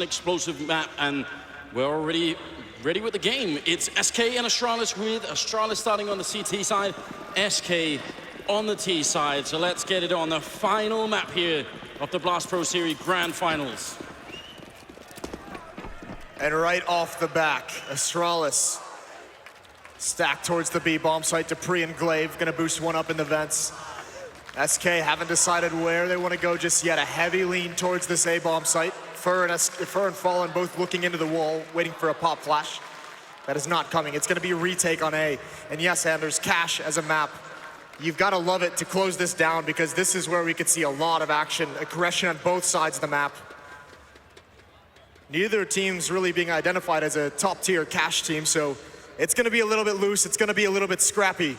an explosive map, and we're already ready with the game. It's SK and Astralis, with Astralis starting on the CT side, SK on the T side. So let's get it on the final map here of the Blast Pro Series Grand Finals. And right off the back, Astralis stacked towards the B bomb site. dupreeh and Glaive gonna boost one up in the vents. SK haven't decided where they want to go just yet. A heavy lean towards this A bomb site. Fur and Fallen both looking into the wall, waiting for a pop flash. That is not coming. It's gonna be a retake on A. And yes, Anders, Cache as a map. You've got to love it to close this down, because this is where we could see a lot of action, aggression on both sides of the map. Neither team's really being identified as a top-tier Cache team, so it's going to be a little bit loose. It's going to be a little bit scrappy.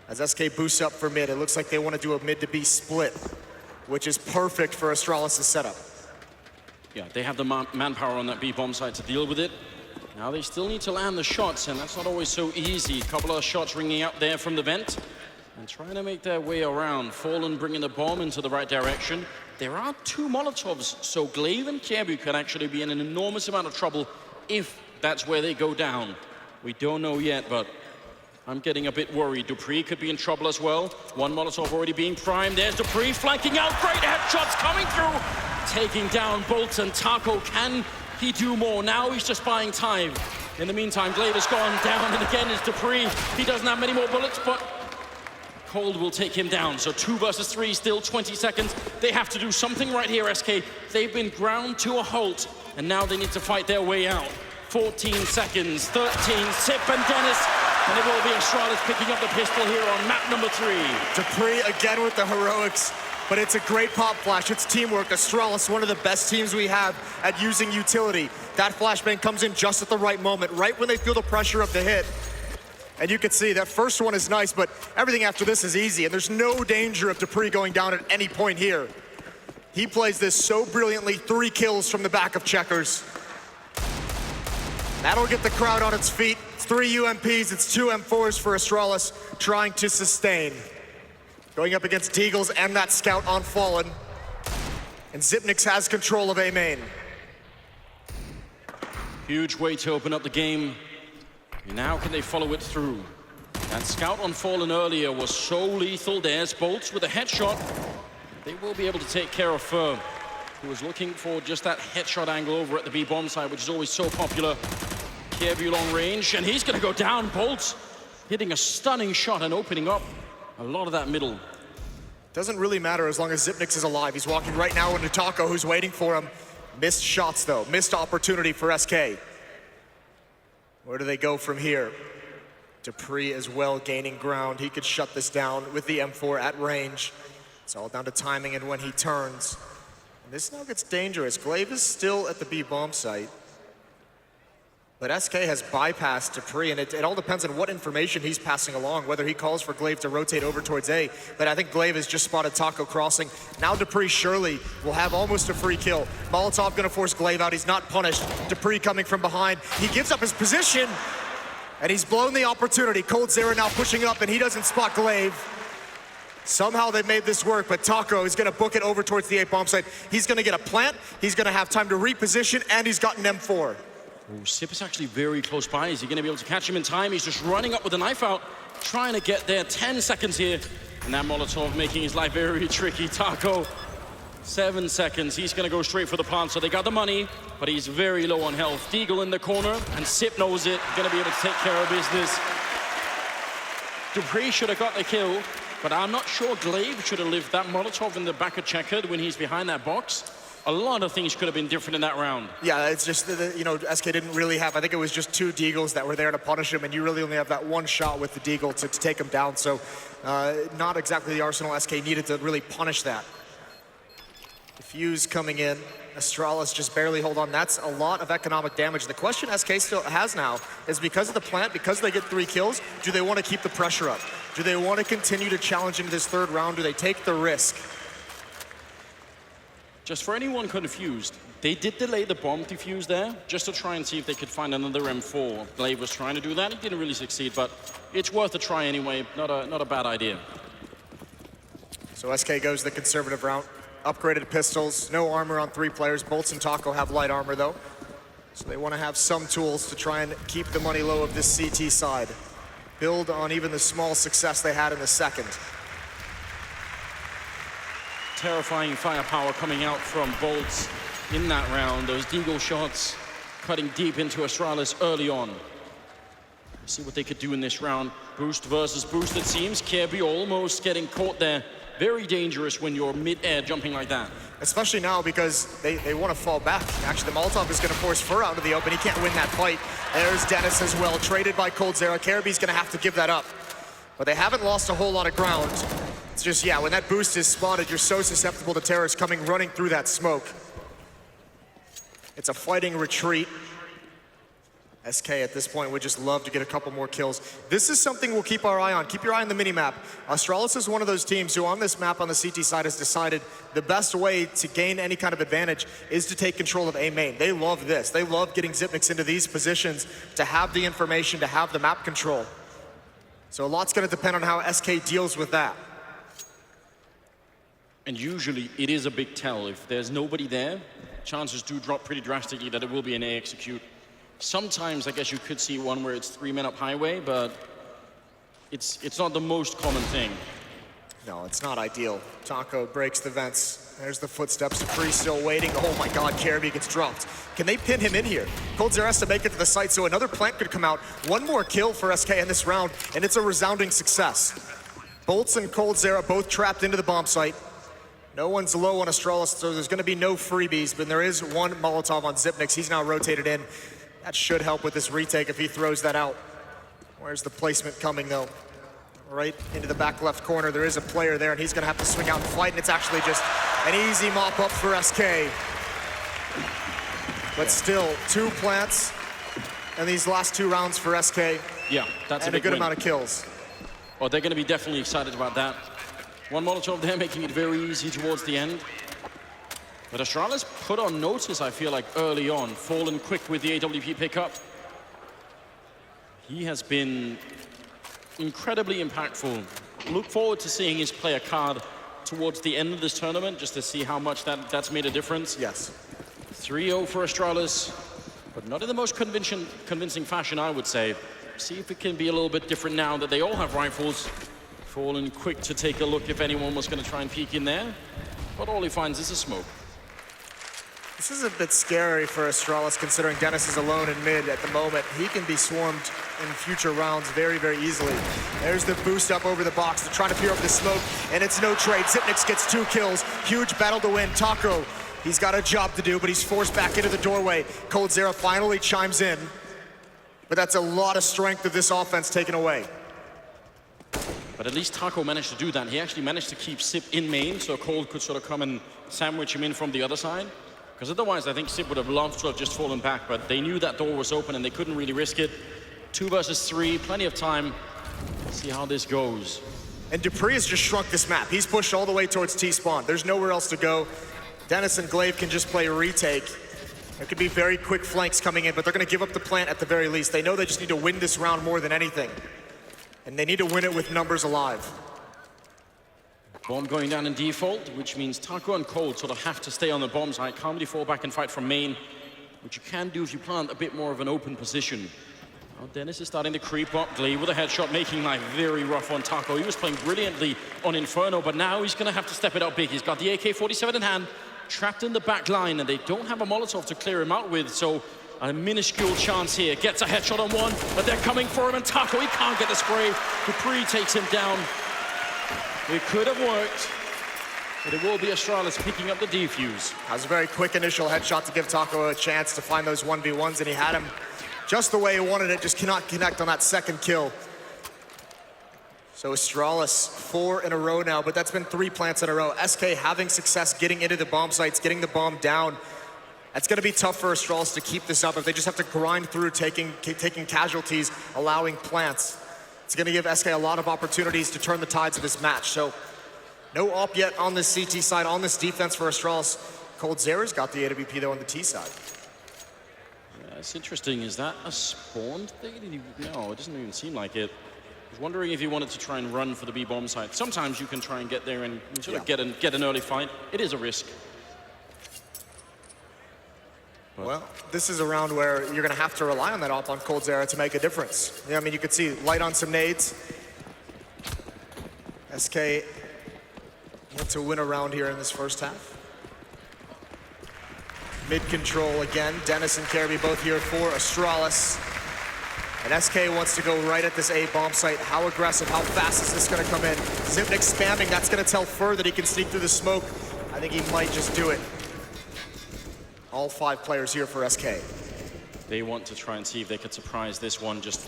As SK boosts up for mid, it looks like they want to do a mid to B split, which is perfect for Astralis' setup. Yeah, they have the manpower on that B bomb site to deal with it. Now they still need to land the shots, and that's not always so easy. A couple of shots ringing out there from the vent, and trying to make their way around. Fallen bringing the bomb into the right direction. There are two Molotovs, so Glaive and Kjaerbye could actually be in an enormous amount of trouble if that's where they go down. We don't know yet, but I'm getting a bit worried. dupreeh could be in trouble as well. One Molotov already being primed. There's dupreeh flanking out. Great headshots coming through. Taking down Bolt and Taco. Can he do more? Now he's just buying time. In the meantime, Glaive has gone down, and again is dupreeh. He doesn't have many more bullets, but Cold will take him down. So 2 versus 3, still 20 seconds. They have to do something right here, SK. They've been ground to a halt, and now they need to fight their way out. 14 seconds, 13, Sip and Dennis, and it will be Astralis picking up the pistol here on map number 3. dupreeh again with the heroics, but it's a great pop flash. It's teamwork. Astralis, one of the best teams we have at using utility. That flashbang comes in just at the right moment, right when they feel the pressure of the hit. And you can see that first one is nice, but everything after this is easy, and there's no danger of dupreeh going down at any point here. He plays this so brilliantly. 3 kills from the back of Checkers. That'll get the crowd on its feet. It's 3 UMPs, it's 2 M4s for Astralis, trying to sustain. Going up against Deagles and that scout on Fallen. And Xyp9x has control of A main. Huge way to open up the game. Now can they follow it through? That scout on Fallen earlier was so lethal. There's Bolts with a headshot. They will be able to take care of Fur, who was looking for just that headshot angle over at the B bomb side, which is always so popular. Kjaerbye long range, and he's gonna go down. Bolts hitting a stunning shot and opening up a lot of that middle. Doesn't really matter as long as Xyp9x is alive. He's walking right now into Taco, who's waiting for him. Missed shots though, missed opportunity for SK. Where do they go from here? dupreeh as well gaining ground. He could shut this down with the M4 at range. It's all down to timing and when he turns. And this now gets dangerous. Glaive is still at the B bomb site. But SK has bypassed dupreeh, and it all depends on what information he's passing along, whether he calls for Glaive to rotate over towards A. But I think Glaive has just spotted Taco crossing. Now dupreeh surely will have almost a free kill. Molotov gonna force Glaive out. He's not punished. dupreeh coming from behind. He gives up his position, and he's blown the opportunity. coldzera now pushing up, and he doesn't spot Glaive. Somehow they made this work, but Taco is gonna book it over towards the A bomb site. He's gonna get a plant, he's gonna have time to reposition, and he's got an M4. Oh, Sip is actually very close by. Is he going to be able to catch him in time? He's just running up with a knife out, trying to get there. 10 seconds here. And that Molotov making his life very tricky. Taco, 7 seconds. He's going to go straight for the plant. So they got the money, but he's very low on health. Deagle in the corner, and Sip knows it. Going to be able to take care of business. dupreeh should have got the kill, but I'm not sure Glaive should have lived that Molotov in the back of Checkered when he's behind that box. A lot of things could have been different in that round. Yeah, it's just, you know, SK didn't really have, I think it was just 2 Deagles that were there to punish him, and you really only have that 1 shot with the Deagle to take him down. So not exactly the arsenal SK needed to really punish that. Diffuse coming in. Astralis just barely hold on. That's a lot of economic damage. The question SK still has now is, because of the plant, because they get 3 kills, do they want to keep the pressure up? Do they want to continue to challenge into this 3rd round? Do they take the risk? Just for anyone confused, they did delay the bomb defuse there, just to try and see if they could find another M4. Glaive was trying to do that. He didn't really succeed, but it's worth a try anyway. Not a bad idea. So SK goes the conservative route. upgraded pistols, no armor on 3 players. Bolts and Taco have light armor though. So they want to have some tools to try and keep the money low of this CT side. Build on even the small success they had in the second. Terrifying firepower coming out from Bolts in that round. Those deagle shots cutting deep into Astralis early on. See what they could do in this round. Boost versus boost, it seems. Kirby almost getting caught there. Very dangerous when you're mid-air jumping like that. Especially now because they want to fall back. Actually, the Molotov is going to force Fur out into the open. He can't win that fight. There's Dennis as well, traded by coldzera. Kirby's going to have to give that up. But they haven't lost a whole lot of ground. It's just, yeah, when that boost is spotted, you're so susceptible to terrorists coming running through that smoke. It's a fighting retreat. SK at this point would just love to get a couple more kills. This is something we'll keep our eye on. Keep your eye on the mini-map. Astralis is one of those teams who on this map on the CT side has decided the best way to gain any kind of advantage is to take control of A main. They love this. They love getting Xyp9x into these positions to have the information, to have the map control. So a lot's going to depend on how SK deals with that. And usually it is a big tell. If there's nobody there, chances do drop pretty drastically that it will be an A execute. Sometimes I guess you could see one where it's 3 men up highway, but it's not the most common thing. No, it's not ideal. Taco breaks the vents. There's the footsteps. Dupree still waiting. Oh my God, Kirby gets dropped. Can they pin him in here? coldzera has to make it to the site, so another plant could come out. One more kill for SK in this round, and it's a resounding success. Bolts and coldzera both trapped into the bomb site. No one's low on Astralis, so there's going to be no freebies, but there is one Molotov on Xyp9x. He's now rotated in. That should help with this retake if he throws that out. Where's the placement coming, though? Right into the back left corner. There is a player there, and he's going to have to swing out and fight, and it's actually just an easy mop-up for SK. But still, 2 plants in these last 2 rounds for SK. Yeah, that's and a good win. amount of kills. Oh, they're going to be definitely excited about that. One Molotov there, making it very easy towards the end. But Astralis put on notice, I feel like, early on. Fallen quick with the AWP pickup. He has been incredibly impactful. Look forward to seeing his player card towards the end of this tournament, just to see how much that's made a difference. Yes. 3-0 for Astralis, but not in the most convincing fashion, I would say. See if it can be a little bit different now that they all have rifles. Fallen quick to take a look if anyone was going to try and peek in there. But all he finds is a smoke. This is a bit scary for Astralis, considering Dennis is alone in mid at the moment. He can be swarmed in future rounds very, very easily. There's the boost up over the box. They're trying to peer over the smoke, and it's no trade. Xyp9x gets 2 kills. Huge battle to win. Taco, he's got a job to do, but he's forced back into the doorway. coldzera finally chimes in, but that's a lot of strength of this offense taken away. But at least Taco managed to do that. He actually managed to keep Sip in main, so Cold could sort of come and sandwich him in from the other side. Because otherwise, I think Sip would have loved to have just fallen back, but they knew that door was open and they couldn't really risk it. 2 versus 3, plenty of time. Let's see how this goes. And Dupree has just shrunk this map. He's pushed all the way towards T-spawn. There's nowhere else to go. Dennis and Glaive can just play retake. There could be very quick flanks coming in, but they're going to give up the plant at the very least. They know they just need to win this round more than anything. And they need to win it with numbers alive. Bomb going down in default, which means Taco and Cold sort of have to stay on the bomb side. Can't really fall back and fight from main, which you can do if you plant a bit more of an open position. Now Dennis is starting to creep up. Glaive with a headshot, making life very rough on Taco. He was playing brilliantly on Inferno, but now he's going to have to step it up big. He's got the AK-47 in hand, trapped in the back line, and they don't have a Molotov to clear him out with, so a minuscule chance here. Gets a headshot on one, but they're coming for him, and Taco, he can't get the spray. Dupree takes him down. It could have worked, but it will be Astralis picking up the defuse. That was a very quick initial headshot to give Taco a chance to find those 1v1s, and he had him just the way he wanted it, just cannot connect on that second kill. So Astralis, 4 in a row now, but that's been 3 plants in a row. SK having success getting into the bomb sites, getting the bomb down. That's going to be tough for Astralis to keep this up if they just have to grind through taking casualties, allowing plants. It's going to give SK a lot of opportunities to turn the tides of this match. So no op yet on this CT side, on this defense for Astralis. coldzera's got the AWP though on the T side. Yeah, it's interesting. Is that a spawned thing? No, it doesn't even seem like it. was wondering if he wanted to try and run for the B-bomb site. Sometimes you can try and get there and sort of Yeah. get an early fight. It is a risk. Well, this is a round where you're going to have to rely on that op on coldzera to make a difference. Yeah, I mean, you could see light on some nades. SK want to win a round here in this first half. Mid control again. Dennis and Careby both here for Astralis. And SK wants to go right at this A bomb site. How aggressive, how fast is this going to come in? Zipnik spamming, that's going to tell Fur that he can sneak through the smoke. I think he might just do it. All 5 players here for SK. They want to try and see if they could surprise this one, just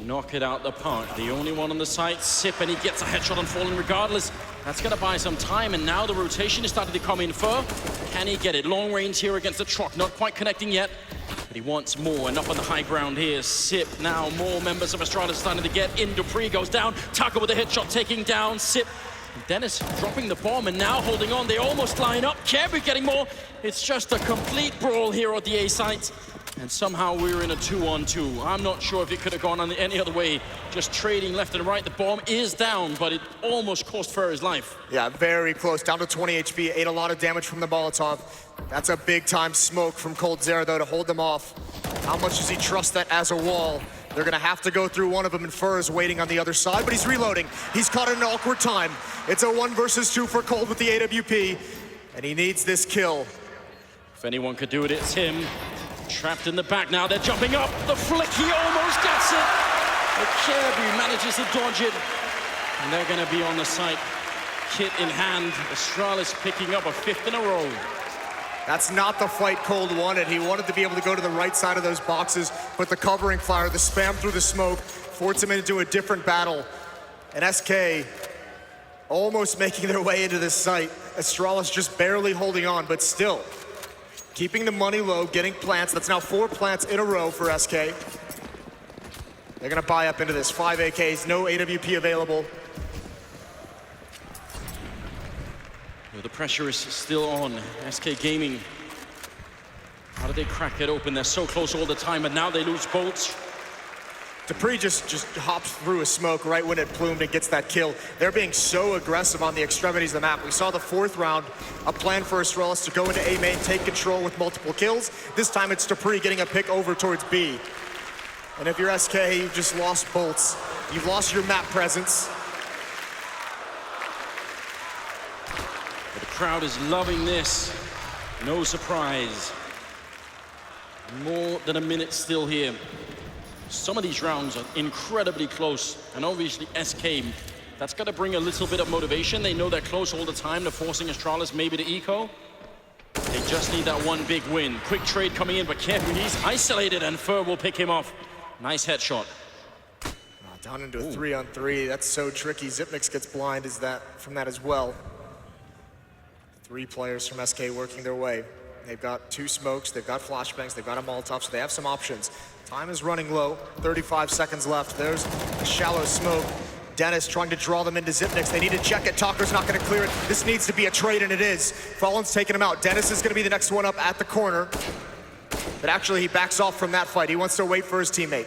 knock it out the park. The only one on the site, Sip, and he gets a headshot on Fallen regardless. That's going to buy some time, and now the rotation is starting to come in. Fur, can he get it? Long range here against the truck, not quite connecting yet, but he wants more, and up on the high ground here, Sip. Now more members of Astralis starting to get in. Dupree goes down, Taka with a headshot taking down Sip. Dennis dropping the bomb and now holding on. They almost line up. Careby getting more. It's just a complete brawl here at the A site. And somehow we're in a 2-on-2. I'm not sure if it could have gone on any other way. Just trading left and right. The bomb is down, but it almost cost Fur his life. Yeah, very close. Down to 20 HP. Ate a lot of damage from the Molotov. That's a big-time smoke from coldzera, though, to hold them off. How much does he trust that as a wall? They're going to have to go through one of them, and Fur is waiting on the other side, but he's reloading. He's caught in an awkward time. It's a 1 versus 2 for Cold with the AWP, and he needs this kill. If anyone could do it, it's him. Trapped in the back now. They're jumping up. The flick, he almost gets it. But Careby manages to dodge it, and they're going to be on the site. Kit in hand. Astralis picking up a 5th in a row. That's not the fight Cold wanted. He wanted to be able to go to the right side of those boxes, but the covering fire, the spam through the smoke, forced him into a different battle. And SK almost making their way into this site. Astralis just barely holding on, but still keeping the money low, getting plants. That's now 4 plants in a row for SK. They're gonna buy up into this. 5 AKs, no AWP available. The pressure is still on. SK Gaming. How did they crack it open? They're so close all the time, but now they lose bolts. Dupree just hops through a smoke right when it plumed and gets that kill. They're being so aggressive on the extremities of the map. We saw the 4th round, a plan for Astralis to go into A main, take control with multiple kills. This time it's Dupree getting a pick over towards B. And if you're SK, you've just lost bolts. You've lost your map presence. The crowd is loving this. No surprise. More than a minute still here. Some of these rounds are incredibly close, and obviously SK, that's got to bring a little bit of motivation. They know they're close all the time. They're forcing Astralis maybe to eco. They just need that one big win. Quick trade coming in, but careful, he's isolated, and Fur will pick him off. Nice headshot. Down into a 3-on-3. That's so tricky. Zipnik gets blind from that as well. 3 players from SK working their way. They've got 2 smokes, they've got flashbangs, they've got a Molotov, so they have some options. Time is running low, 35 seconds left. There's a shallow smoke. Dennis trying to draw them into Zipnik. They need to check it. Talker's not going to clear it. This needs to be a trade, and it is. Fallen's taking him out. Dennis is going to be the next one up at the corner. But actually, he backs off from that fight. He wants to wait for his teammate.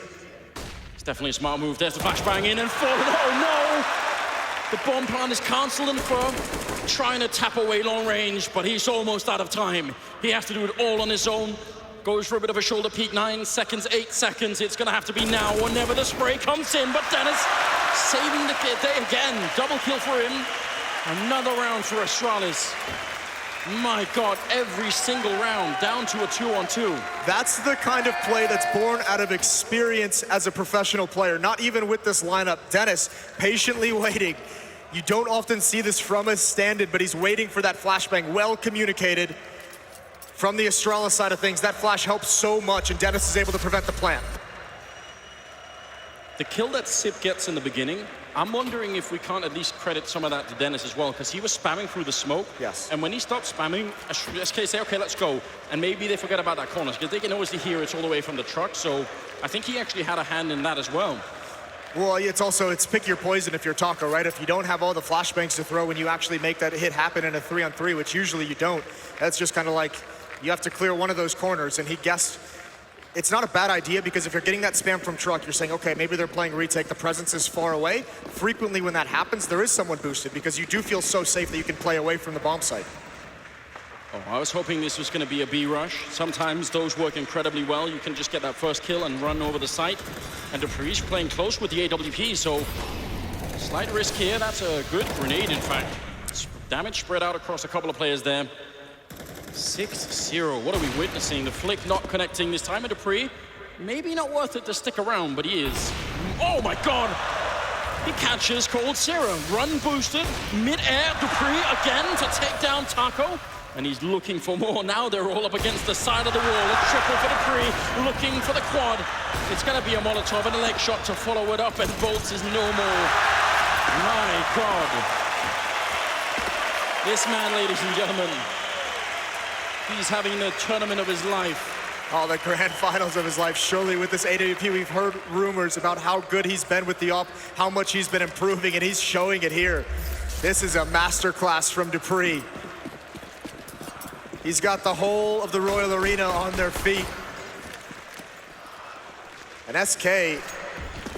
It's definitely a smart move. There's the flashbang in and Fallen. Oh no! The bomb plan is cancelled, and Fur trying to tap away long range, but he's almost out of time. He has to do it all on his own. Goes for a bit of a shoulder peek. 9 seconds, 8 seconds. It's going to have to be now or never. The spray comes in, but Dennis saving the day again. Double kill for him. Another round for Astralis. My God, every single round down to a 2-on-2. That's the kind of play that's born out of experience as a professional player. Not even with this lineup. Dennis patiently waiting. You don't often see this from a stand-in, but he's waiting for that flashbang. Well communicated from the Astralis side of things. That flash helps so much, and Dennis is able to prevent the plant. The kill that Sip gets in the beginning, I'm wondering if we can't at least credit some of that to Dennis as well, because he was spamming through the smoke. Yes. And when he stopped spamming, SK say, okay, let's go. And maybe they forget about that corner, because they can always hear it's all the way from the truck. So I think he actually had a hand in that as well. Well, it's pick your poison if you're Taco, right? If you don't have all the flashbangs to throw when you actually make that hit happen in a 3-on-3, which usually you don't, that's just kind of like, you have to clear one of those corners, and he guessed it's not a bad idea, because if you're getting that spam from truck, you're saying, okay, maybe they're playing retake, the presence is far away. Frequently when that happens, there is someone boosted, because you do feel so safe that you can play away from the bomb site. Oh, I was hoping this was going to be a B rush. Sometimes those work incredibly well. You can just get that first kill and run over the site. And dupree's playing close with the AWP, so slight risk here. That's a good grenade, in fact. Damage spread out across a couple of players there. 6-0. What are we witnessing? The flick not connecting this time. And dupree, maybe not worth it to stick around, but he is. Oh my God! He catches coldzera. Run boosted, mid-air. dupreee again to take down Taco. And he's looking for more. Now they're all up against the side of the wall. A triple for dupreee, looking for the quad. It's going to be a Molotov and a leg shot to follow it up, and boltz is no more. My God. This man, ladies and gentlemen, he's having the tournament of his life. Oh, the grand finals of his life. Surely with this AWP, we've heard rumors about how good he's been with the op, how much he's been improving, and he's showing it here. This is a masterclass from dupreee. He's got the whole of the Royal Arena on their feet. And SK,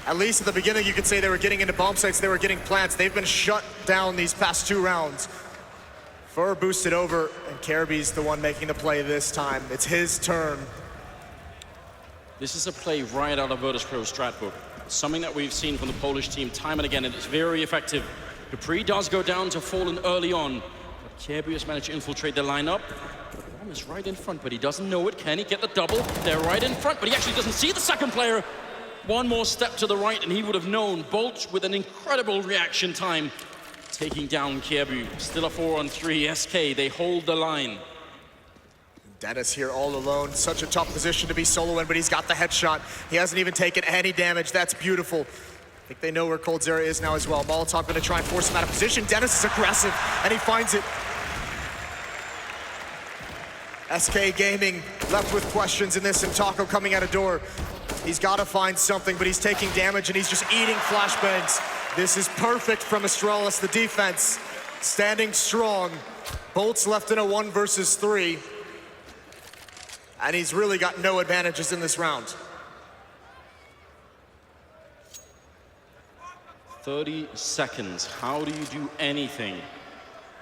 at least at the beginning, you could say they were getting into bomb sites, they were getting plants. They've been shut down these past 2 rounds. Fur boosted over, and Kariby's the one making the play this time. It's his turn. This is a play right out of Virtus.pro's strat book. It's something that we've seen from the Polish team time and again, and it's very effective. dupreee does go down to Fallen early on. Kariby has managed to infiltrate the lineup. The bomb is right in front, but he doesn't know it. Can he get the double? They're right in front, but he actually doesn't see the second player. One more step to the right, and he would have known. boltz with an incredible reaction time, taking down Kariby. Still a 4-on-3. SK, they hold the line. Dennis here all alone. Such a tough position to be solo in, but he's got the headshot. He hasn't even taken any damage. That's beautiful. I think they know where coldzera is now as well. Molotov going to try and force him out of position. Dennis is aggressive, and he finds it. SK Gaming left with questions in this, and Taco coming out of door. He's got to find something, but he's taking damage, and he's just eating flashbangs. This is perfect from Astralis, the defense. Standing strong. boltz left in a 1 versus 3. And he's really got no advantages in this round. 30 seconds. How do you do anything?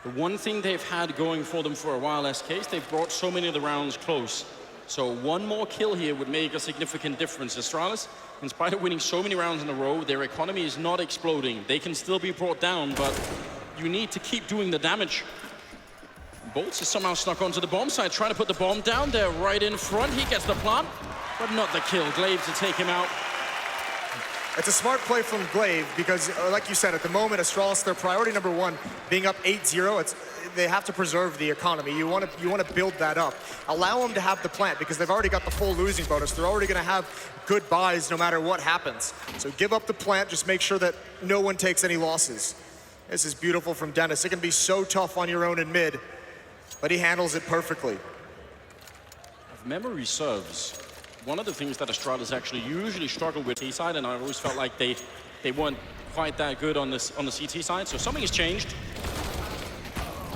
The one thing they've had going for them for a while, SK, is they've brought so many of the rounds close. So one more kill here would make a significant difference. Astralis, in spite of winning so many rounds in a row, their economy is not exploding. They can still be brought down, but you need to keep doing the damage. boltz is somehow snuck onto the bomb site, trying to put the bomb down there right in front. He gets the plant, but not the kill. Glaive to take him out. It's a smart play from Glaive because, like you said, at the moment, Astralis, their priority number 1, being up 8-0, they have to preserve the economy. You want to build that up. Allow them to have the plant because they've already got the full losing bonus. They're already going to have good buys no matter what happens. So give up the plant, just make sure that no one takes any losses. This is beautiful from Dennis. It can be so tough on your own in mid, but he handles it perfectly. If memory serves, one of the things that Astralis actually usually struggle with T-side, and I always felt like they weren't quite that good on the CT side, so something has changed.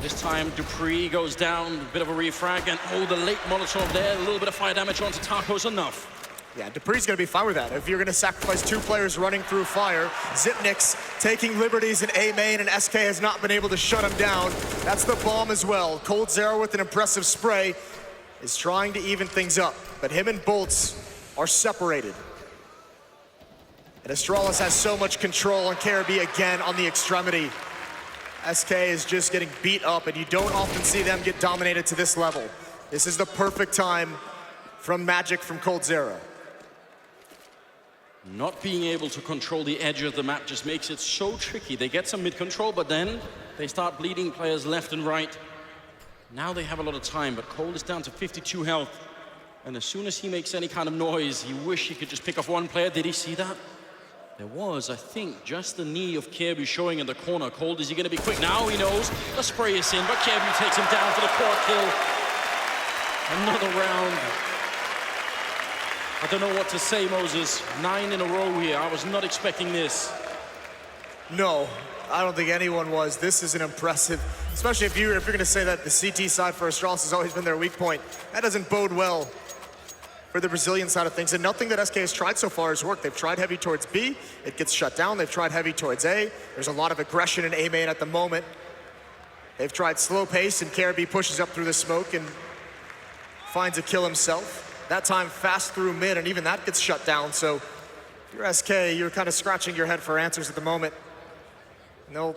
This time dupreee goes down, a bit of a refrag, and oh, the late Molotov there, a little bit of fire damage onto Taco's enough. Yeah, dupree's gonna be fine with that. If you're gonna sacrifice 2 players running through fire, Xyp9x taking liberties in A main, and SK has not been able to shut him down. That's the bomb as well. coldzera with an impressive spray is trying to even things up, but him and boltz are separated. And Astralis has so much control on Kariby again on the extremity. SK is just getting beat up, and you don't often see them get dominated to this level. This is the perfect time from Magic from coldzera. Not being able to control the edge of the map just makes it so tricky. They get some mid-control, but then they start bleeding players left and right. Now they have a lot of time, but Cole is down to 52 health. And as soon as he makes any kind of noise, you wish he could just pick off one player. Did he see that? There was, I think, just the knee of Kariby showing in the corner. Cold, is he going to be quick? Now he knows. The spray is in, but Kariby takes him down for the quad kill. Another round. I don't know what to say, Moses. 9 in a row here. I was not expecting this. No, I don't think anyone was. This is an impressive, especially if you're going to say that the CT side for Astralis has always been their weak point. That doesn't bode well for for the Brazilian side of things, and nothing that SK has tried so far has worked. They've tried heavy towards B, it gets shut down. They've tried heavy towards A. There's a lot of aggression in A main at the moment. They've tried slow pace, and KRB pushes up through the smoke and finds a kill himself. That time fast through mid, and even that gets shut down. So if you're SK, you're kind of scratching your head for answers at the moment. And they'll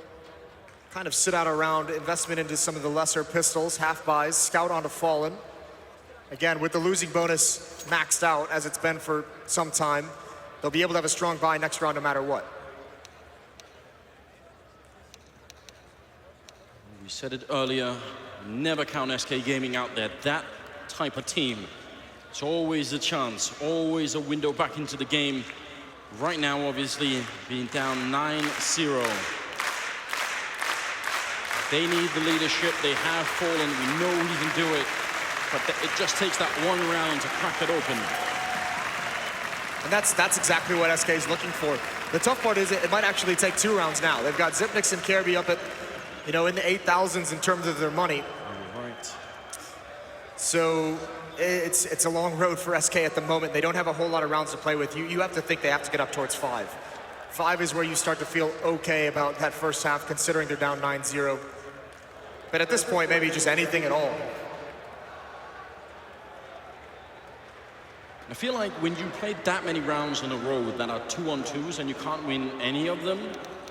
kind of sit out around, investment into some of the lesser pistols, half buys, scout onto Fallen. Again, with the losing bonus maxed out, as it's been for some time, they'll be able to have a strong buy next round no matter what. We said it earlier, never count SK Gaming out there. That type of team, it's always a chance, always a window back into the game. Right now, obviously, being down 9-0. They need the leadership. They have Fallen. We know he can do it. But it just takes that one round to crack it open. And that's exactly what SK is looking for. The tough part is it might actually take 2 rounds now. They've got Xyp9x and KRB up at, you know, in the 8,000s in terms of their money. Right. So it's a long road for SK at the moment. They don't have a whole lot of rounds to play with. You have to think they have to get up towards 5. 5 is where you start to feel okay about that first half, considering they're down 9-0. But at this point, maybe just anything at all. I feel like when you play that many rounds in a row that are 2-on-2s and you can't win any of them,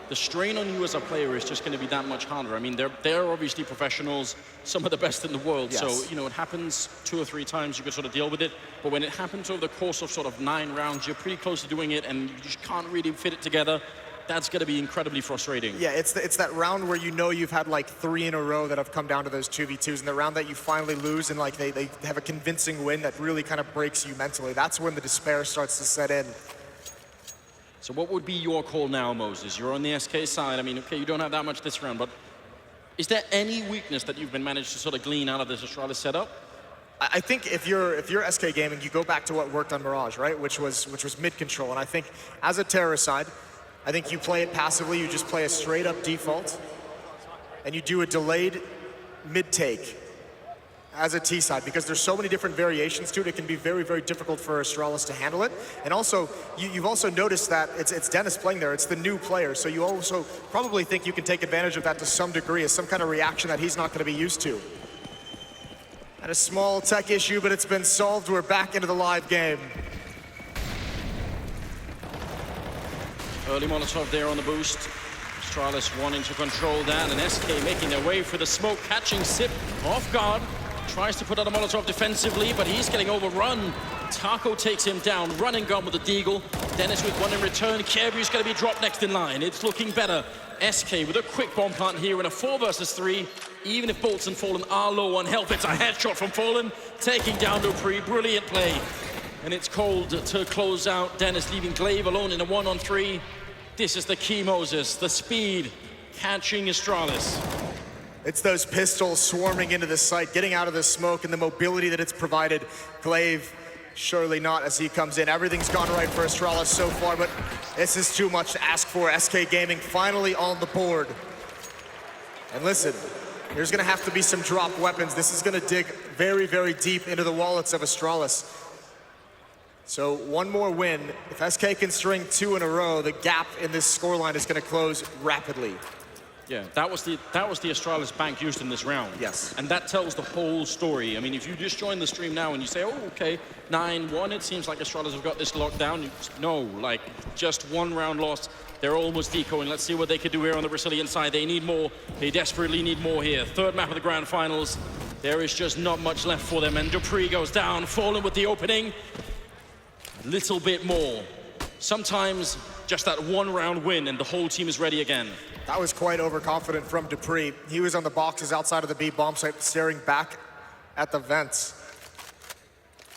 the strain on you as a player is just going to be that much harder. I mean, they're obviously professionals, some of the best in the world. Yes. So, you know, it happens 2 or 3 times, you can sort of deal with it. But when it happens over the course of sort of 9 rounds, you're pretty close to doing it and you just can't really fit it together. That's going to be incredibly frustrating. Yeah, it's that round where you know you've had like 3 in a row that have come down to those 2v2s, and the round that you finally lose and like they have a convincing win that really kind of breaks you mentally. That's when the despair starts to set in. So what would be your call now, Moses? You're on the SK side. I mean, okay, you don't have that much this round, but is there any weakness that you've been managed to sort of glean out of this Astralis setup? I think if you're SK Gaming, you go back to what worked on Mirage, right? Which was mid control, and I think as a terror side, I think you play it passively. You just play a straight up default, and you do a delayed mid take as a T side, because there's so many different variations to it. It can be very, very difficult for Astralis to handle it. And also, you've also noticed that it's Dennis playing there. It's the new player, so you also probably think you can take advantage of that to some degree as some kind of reaction that he's not going to be used to. Had a small tech issue, but it's been solved. We're back into the live game. Early Molotov there on the boost. Astralis wanting to control that, and SK making their way for the smoke, catching Zip off guard. Tries to put out a Molotov defensively, but he's getting overrun. Taco takes him down, running gun with the Deagle. Dennis with one in return. KRB's going to be dropped next in line. It's looking better. SK with a quick bomb plant here in a 4 versus 3. Even if Bolts and Fallen are low on health, it's a headshot from Fallen, taking down Dupree. Brilliant play. And it's cold to close out. Dennis leaving Glaive alone in a 1-on-3. This is the key, Moses. The speed, catching Astralis. It's those pistols swarming into the site, getting out of the smoke, and the mobility that it's provided. Glaive, surely not as he comes in. Everything's gone right for Astralis so far, but this is too much to ask for. SK Gaming finally on the board. And listen, there's gonna have to be some drop weapons. This is gonna dig very, very deep into the wallets of Astralis. So one more win. If SK can string 2 in a row, the gap in this scoreline is going to close rapidly. Yeah, that was the Astralis bank used in this round. Yes. And that tells the whole story. I mean, if you just join the stream now and you say, oh, okay, 9-1, it seems like Astralis have got this locked down. No, like, just 1 round loss. They're almost decoing. Let's see what they could do here on the Brazilian side. They need more. They desperately need more here. 3rd map of the grand finals. There is just not much left for them. And Dupree goes down, Fallen with the opening. A little bit more. Sometimes just that 1 round win and the whole team is ready again. That was quite overconfident from Dupree. He was on the boxes outside of the B bomb site, staring back at the vents.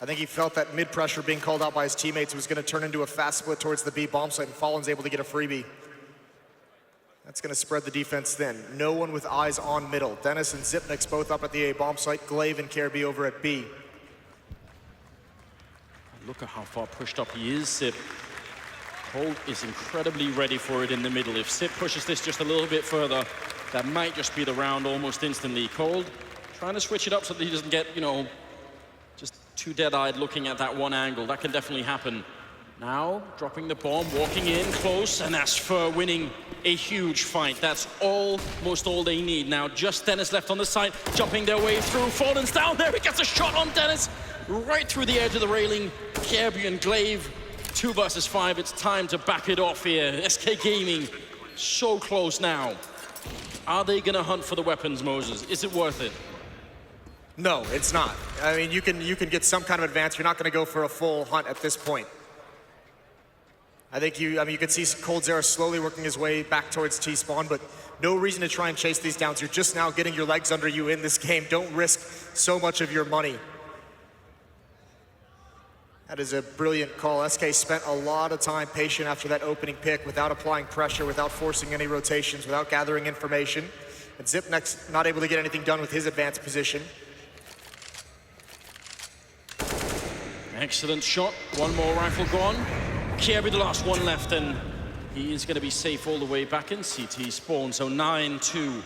I think he felt that mid pressure being called out by his teammates was going to turn into a fast split towards the B bomb site, and Fallen's able to get a freebie. That's going to spread the defense thin. No one with eyes on middle. Dennis and Xyp9x both up at the A bomb site. Glaive and KRB over at B. Look at how far pushed up he is, Zip. Cold is incredibly ready for it in the middle. If Zip pushes this just a little bit further, that might just be the round almost instantly. Cold trying to switch it up so that he doesn't get, you know, just too dead-eyed looking at that one angle. That can definitely happen. Now, dropping the bomb, walking in close, and that's for winning a huge fight. That's almost all they need now. Just Dennis left on the side, jumping their way through. Fallen's down there, he gets a shot on Dennis, right through the edge of the railing. Kjaerbye and Glaive, 2 versus 5. It's time to back it off here. SK Gaming, so close now. Are they gonna hunt for the weapons, Moses? Is it worth it? No, it's not. I mean, you can get some kind of advance. You're not going to go for a full hunt at this point. I think you can see coldzera slowly working his way back towards T-spawn, but no reason to try and chase these downs. You're just now getting your legs under you in this game. Don't risk so much of your money. That is a brilliant call. SK spent a lot of time patient after that opening pick without applying pressure, without forcing any rotations, without gathering information. And Zipnex not able to get anything done with his advanced position. Excellent shot. One more rifle gone. Kjaerbye the last one left, and he is going to be safe all the way back in CT spawn. So 9-2.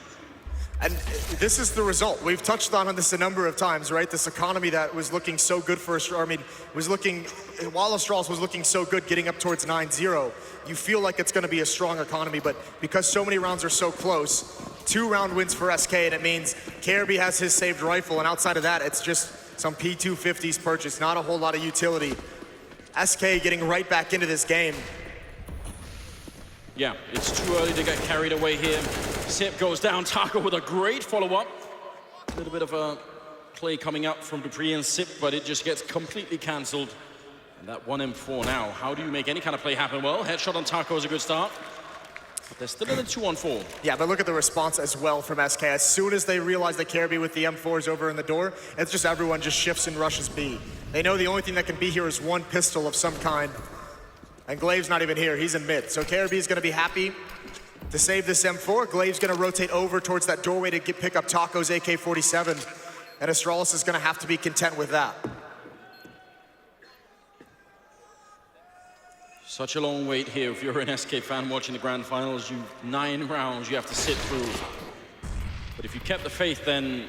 And this is the result. We've touched on this a number of times, right? This economy that was looking so good for Astralis, I mean, while Astralis was looking so good getting up towards 9-0, you feel like it's going to be a strong economy, but because so many rounds are so close, 2 round wins for SK, and it means Kjaerbye has his saved rifle, and outside of that, it's just some P250s purchased, not a whole lot of utility. SK getting right back into this game. Yeah, it's too early to get carried away here. Sip goes down, Taco with a great follow-up. A little bit of a play coming up from dupreeh and Sip, but it just gets completely cancelled. And that 1M4 now, how do you make any kind of play happen? Well, headshot on Taco is a good start. But they're still in a 2-on-4. Yeah, but look at the response as well from SK. As soon as they realize that Kjaerbye with the M4 is over in the door, it's just everyone just shifts and rushes B. They know the only thing that can be here is one pistol of some kind. And Glaive's not even here, he's in mid. So Kjaerbye is gonna be happy to save this M4. Glaive's gonna rotate over towards that doorway to pick up Taco's AK-47. And Astralis is gonna have to be content with that. Such a long wait here. If you're an SK fan watching the grand finals, 9 rounds you have to sit through. But if you kept the faith, then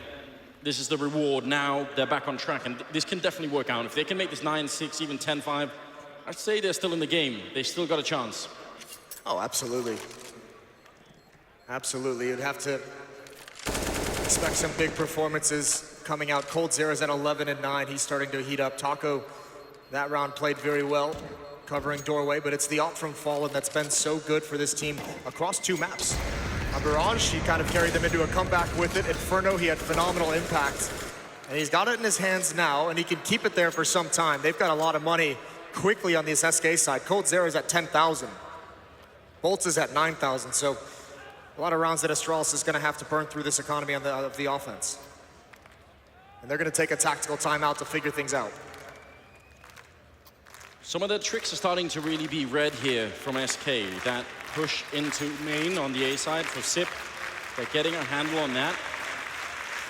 this is the reward. Now they're back on track, and this can definitely work out. If they can make this 9-6, even 10-5, I'd say they're still in the game. They still got a chance. Oh, absolutely. Absolutely. You'd have to expect some big performances coming out. coldzera's at 11-9. He's starting to heat up. Taco, that round played very well, covering doorway, but it's the op from Fallen that's been so good for this team across 2 maps. On Barrage, he kind of carried them into a comeback with it. Inferno, he had phenomenal impact. And he's got it in his hands now, and he can keep it there for some time. They've got a lot of money quickly on this SK side. coldzera's at 10,000. Bolts is at 9,000, so a lot of rounds that Astralis is gonna have to burn through this economy on the offense. And they're gonna take a tactical timeout to figure things out. Some of the tricks are starting to really be read here from SK. That push into main on the A side for Sip. They're getting a handle on that.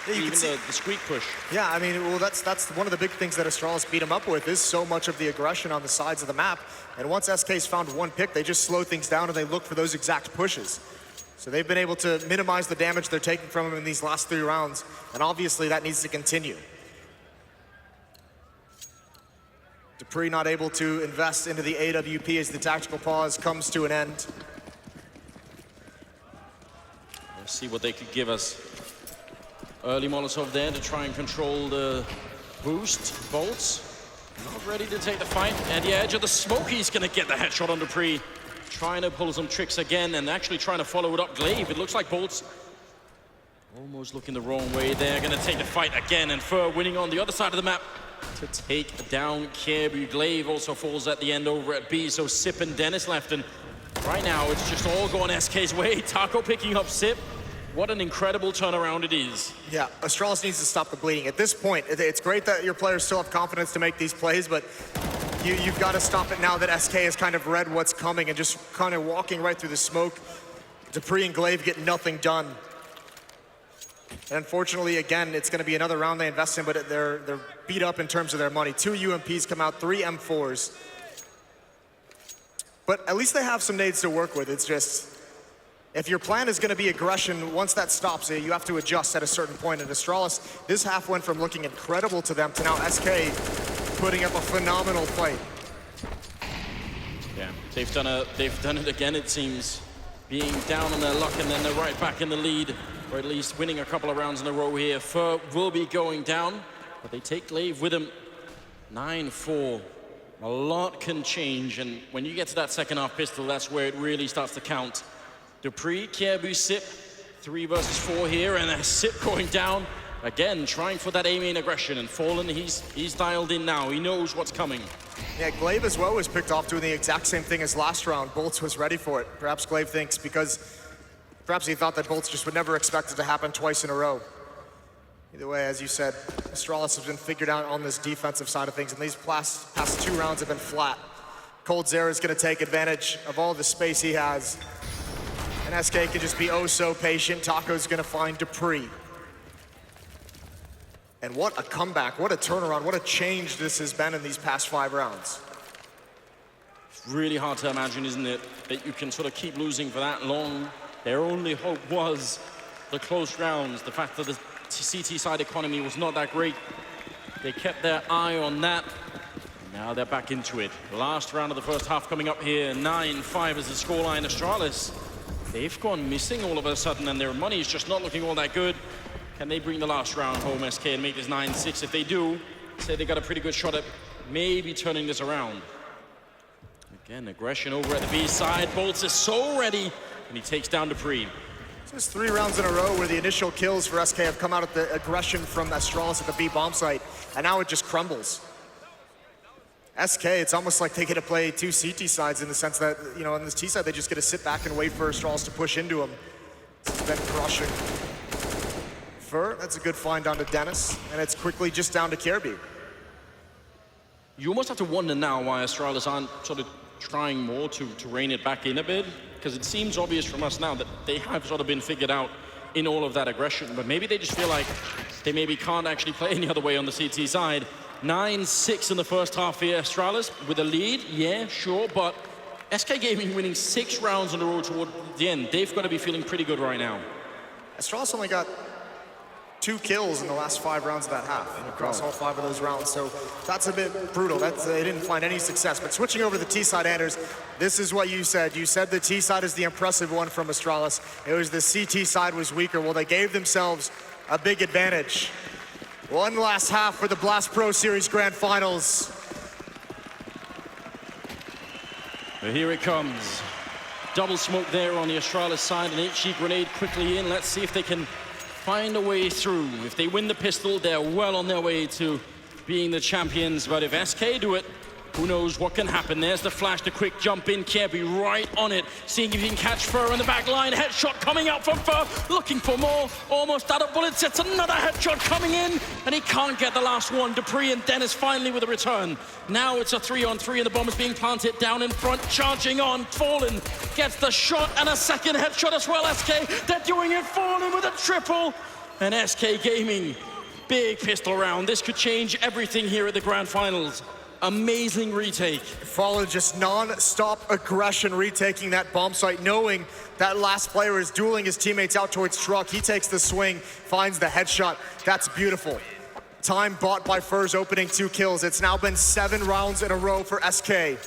Yeah, even the squeak push. Yeah, I mean, well, that's one of the big things that Astralis beat him up with is so much of the aggression on the sides of the map. And once SK's found one pick, they just slow things down and they look for those exact pushes. So they've been able to minimize the damage they're taking from him in these last 3 rounds. And obviously that needs to continue. dupreeh not able to invest into the AWP as the tactical pause comes to an end. Let's see what they could give us. Early Molotov there to try and control the boost. Bolts not ready to take the fight. At the edge of the smoke, he's gonna get the headshot on dupreeh. Trying to pull some tricks again and actually trying to follow it up. Glaive, it looks like Bolts almost looking the wrong way there. Gonna take the fight again, and Fur winning on the other side of the map to take down Kjaerbye. Glaive also falls at the end over at B, so Sip and Dennis left, and right now it's just all going SK's way. Taco picking up Sip. What an incredible turnaround it is. Yeah, Astralis needs to stop the bleeding. At this point, it's great that your players still have confidence to make these plays, but you've got to stop it now that SK has kind of read what's coming and just kind of walking right through the smoke. dupreeh and Glaive get nothing done. And unfortunately, again, it's going to be another round they invest in, but they're beat up in terms of their money. 2 UMPs come out, 3 M4s. But at least they have some nades to work with. It's just, if your plan is going to be aggression, once that stops, you have to adjust at a certain point. And Astralis, this half went from looking incredible to them to now SK putting up a phenomenal fight. Yeah, they've done it again, it seems. Being down on their luck and then they're right back in the lead, or at least winning a couple of rounds in a row here. Fur will be going down, but they take Glaive with them. 9-4. A lot can change, and when you get to that second half pistol, that's where it really starts to count. Dupree, Kjaerbye, Sip, 3 versus 4 here, and a Sip going down. Again, trying for that A-main aggression, and Fallen, he's dialed in now. He knows what's coming. Yeah, Glaive as well was picked off doing the exact same thing as last round. Bolts was ready for it. Perhaps Glaive thinks because perhaps he thought that Bolts just would never expect it to happen twice in a row. Either way, as you said, Astralis has been figured out on this defensive side of things, and these past 2 rounds have been flat. coldzera is going to take advantage of all the space he has. And SK can just be oh so patient. Taco's going to find Dupree. And what a comeback, what a turnaround, what a change this has been in these past 5 rounds. It's really hard to imagine, isn't it, that you can sort of keep losing for that long. Their only hope was the close rounds, the fact that the CT side economy was not that great. They kept their eye on that. Now they're back into it. The last round of the first half coming up here. 9-5 is the scoreline. Astralis, they've gone missing all of a sudden, and their money is just not looking all that good. Can they bring the last round home, SK, and make this 9-6? If they do, say they got a pretty good shot at maybe turning this around. Again, aggression over at the B side. Bolts is so ready, and he takes down Dupree. This is 3 rounds in a row where the initial kills for SK have come out of the aggression from Astralis at the B bomb site, and now it just crumbles. SK, it's almost like they get to play 2 CT sides in the sense that, you know, on this T side, they just get to sit back and wait for Astralis to push into them. This has been crushing. Fur, that's a good find onto Dennis, and it's quickly just down to Kjaerbye. You almost have to wonder now why Astralis aren't sort of trying more to rein it back in a bit, because it seems obvious from us now that they have sort of been figured out in all of that aggression, but maybe they just feel like they maybe can't actually play any other way on the CT side. 9-6 in the first half here. Astralis with a lead, yeah, sure, but SK Gaming winning 6 rounds on the road toward the end. They've got to be feeling pretty good right now. Astralis only got 2 kills in the last 5 rounds of that half, across all 5 of those rounds, so that's a bit brutal. They didn't find any success. But switching over to the T side, Anders, this is what you said. You said the T side is the impressive one from Astralis. It was the CT side was weaker. Well, they gave themselves a big advantage. One last half for the Blast Pro Series Grand Finals. But here it comes. Double smoke there on the Astralis side, an HE grenade quickly in. Let's see if they can find a way through. If they win the pistol, they're well on their way to being the champions. But if SK do it, who knows what can happen. There's the flash, the quick jump in. Kjaerbye right on it, seeing if he can catch Fur in the back line. Headshot coming out from Fur, looking for more. Almost out of bullets. It's another headshot coming in, and he can't get the last one. Dupree and Dennis finally with a return. Now it's a 3-on-3, and the bomb is being planted down in front, charging on. Fallen gets the shot, and a second headshot as well. SK, they're doing it. Fallen with a triple, and SK Gaming, big pistol round. This could change everything here at the Grand Finals. Amazing retake. Fallen just non-stop aggression, retaking that bomb site, knowing that last player is dueling his teammates out towards truck. He takes the swing, finds the headshot. That's beautiful. Time bought by Fur's opening 2 kills. It's now been 7 rounds in a row for SK.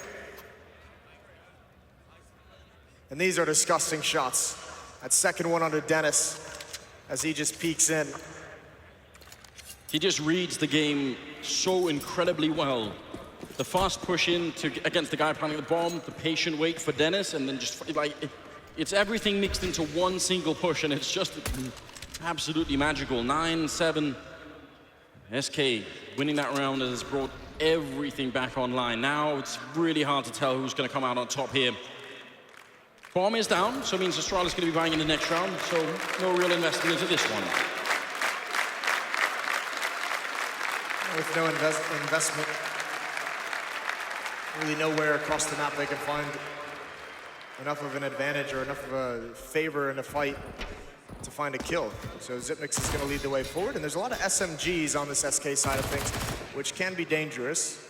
And these are disgusting shots. That second one under Dennis as he just peeks in. He just reads the game so incredibly well. The fast push in against the guy planting the bomb, the patient wait for Dennis, and then just like it's everything mixed into one single push, and it's just absolutely magical. 9-7. SK winning that round has brought everything back online. Now it's really hard to tell who's going to come out on top here. Bomb is down, so it means Astralis is going to be buying in the next round, so no real investment into this one. With no investment, really nowhere across the map they can find enough of an advantage or enough of a favor in a fight to find a kill. So Xyp9x is going to lead the way forward, and there's a lot of SMGs on this SK side of things, which can be dangerous,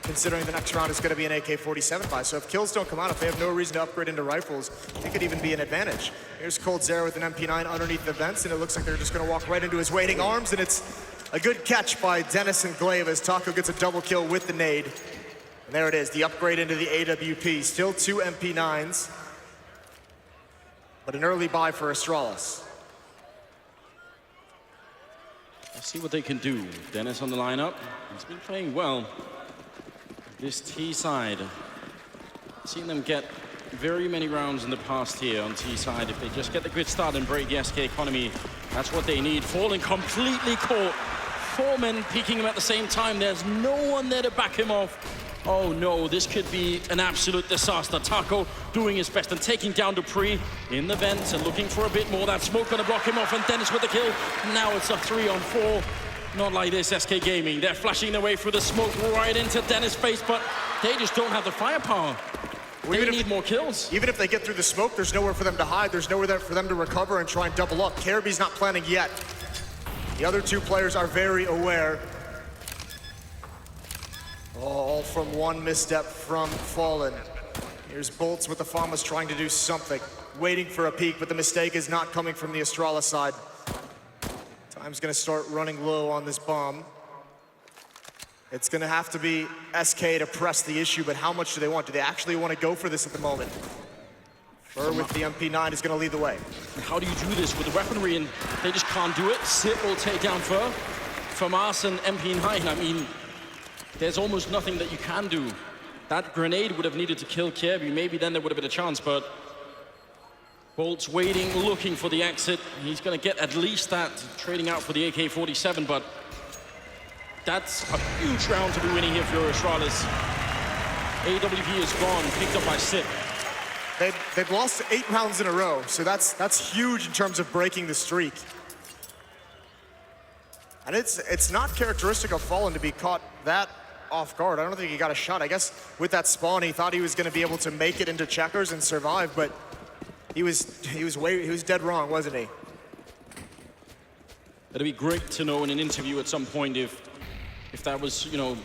considering the next round is going to be an AK-47 buy. So if kills don't come out, if they have no reason to upgrade into rifles, it could even be an advantage. Here's coldzera with an MP9 underneath the vents, and it looks like they're just going to walk right into his waiting arms, and it's A good catch by Dennis and Glaive as Taco gets a double kill with the nade. And there it is, the upgrade into the AWP. Still 2 MP9s, but an early buy for Astralis. Let's see what they can do. Dennis on the lineup. He's been playing well. This T side. Seen them get very many rounds in the past here on T side. If they just get the good start and break the SK economy, that's what they need. Fallen completely caught. 4 men peeking him at the same time. There's no one there to back him off. Oh no, this could be an absolute disaster. Taco doing his best and taking down Dupree in the vents and looking for a bit more. That smoke gonna block him off, and Dennis with the kill. Now it's a 3-on-4. Not like this, SK Gaming. They're flashing their way through the smoke right into Dennis' face, but they just don't have the firepower. They need more kills. Even if they get through the smoke, there's nowhere for them to hide. There's nowhere there for them to recover and try and double up. Carby's not planning yet. The other 2 players are very aware. All from one misstep from Fallen. Here's Bolts with the Famas trying to do something. Waiting for a peek, but the mistake is not coming from the Astralis side. Time's gonna start running low on this bomb. It's gonna have to be SK to press the issue, but how much do they want? Do they actually want to go for this at the moment? Fur with the MP9 is gonna lead the way. How do you do this with the weaponry, and they just can't do it? Sip will take down Fur. Famas and MP9, I mean, there's almost nothing that you can do. That grenade would have needed to kill Kirby. Maybe then there would have been a chance, but Bolt's waiting, looking for the exit. He's going to get at least that, trading out for the AK-47, but that's a huge round to be winning here for Astralis. AWP is gone, picked up by Sip. They've lost 8 rounds in a row, so that's huge in terms of breaking the streak. And it's not characteristic of Fallen to be caught that off guard. I don't think he got a shot. I guess with that spawn, he thought he was going to be able to make it into checkers and survive, but he was dead wrong, wasn't he? It'd be great to know in an interview at some point if that was, you know,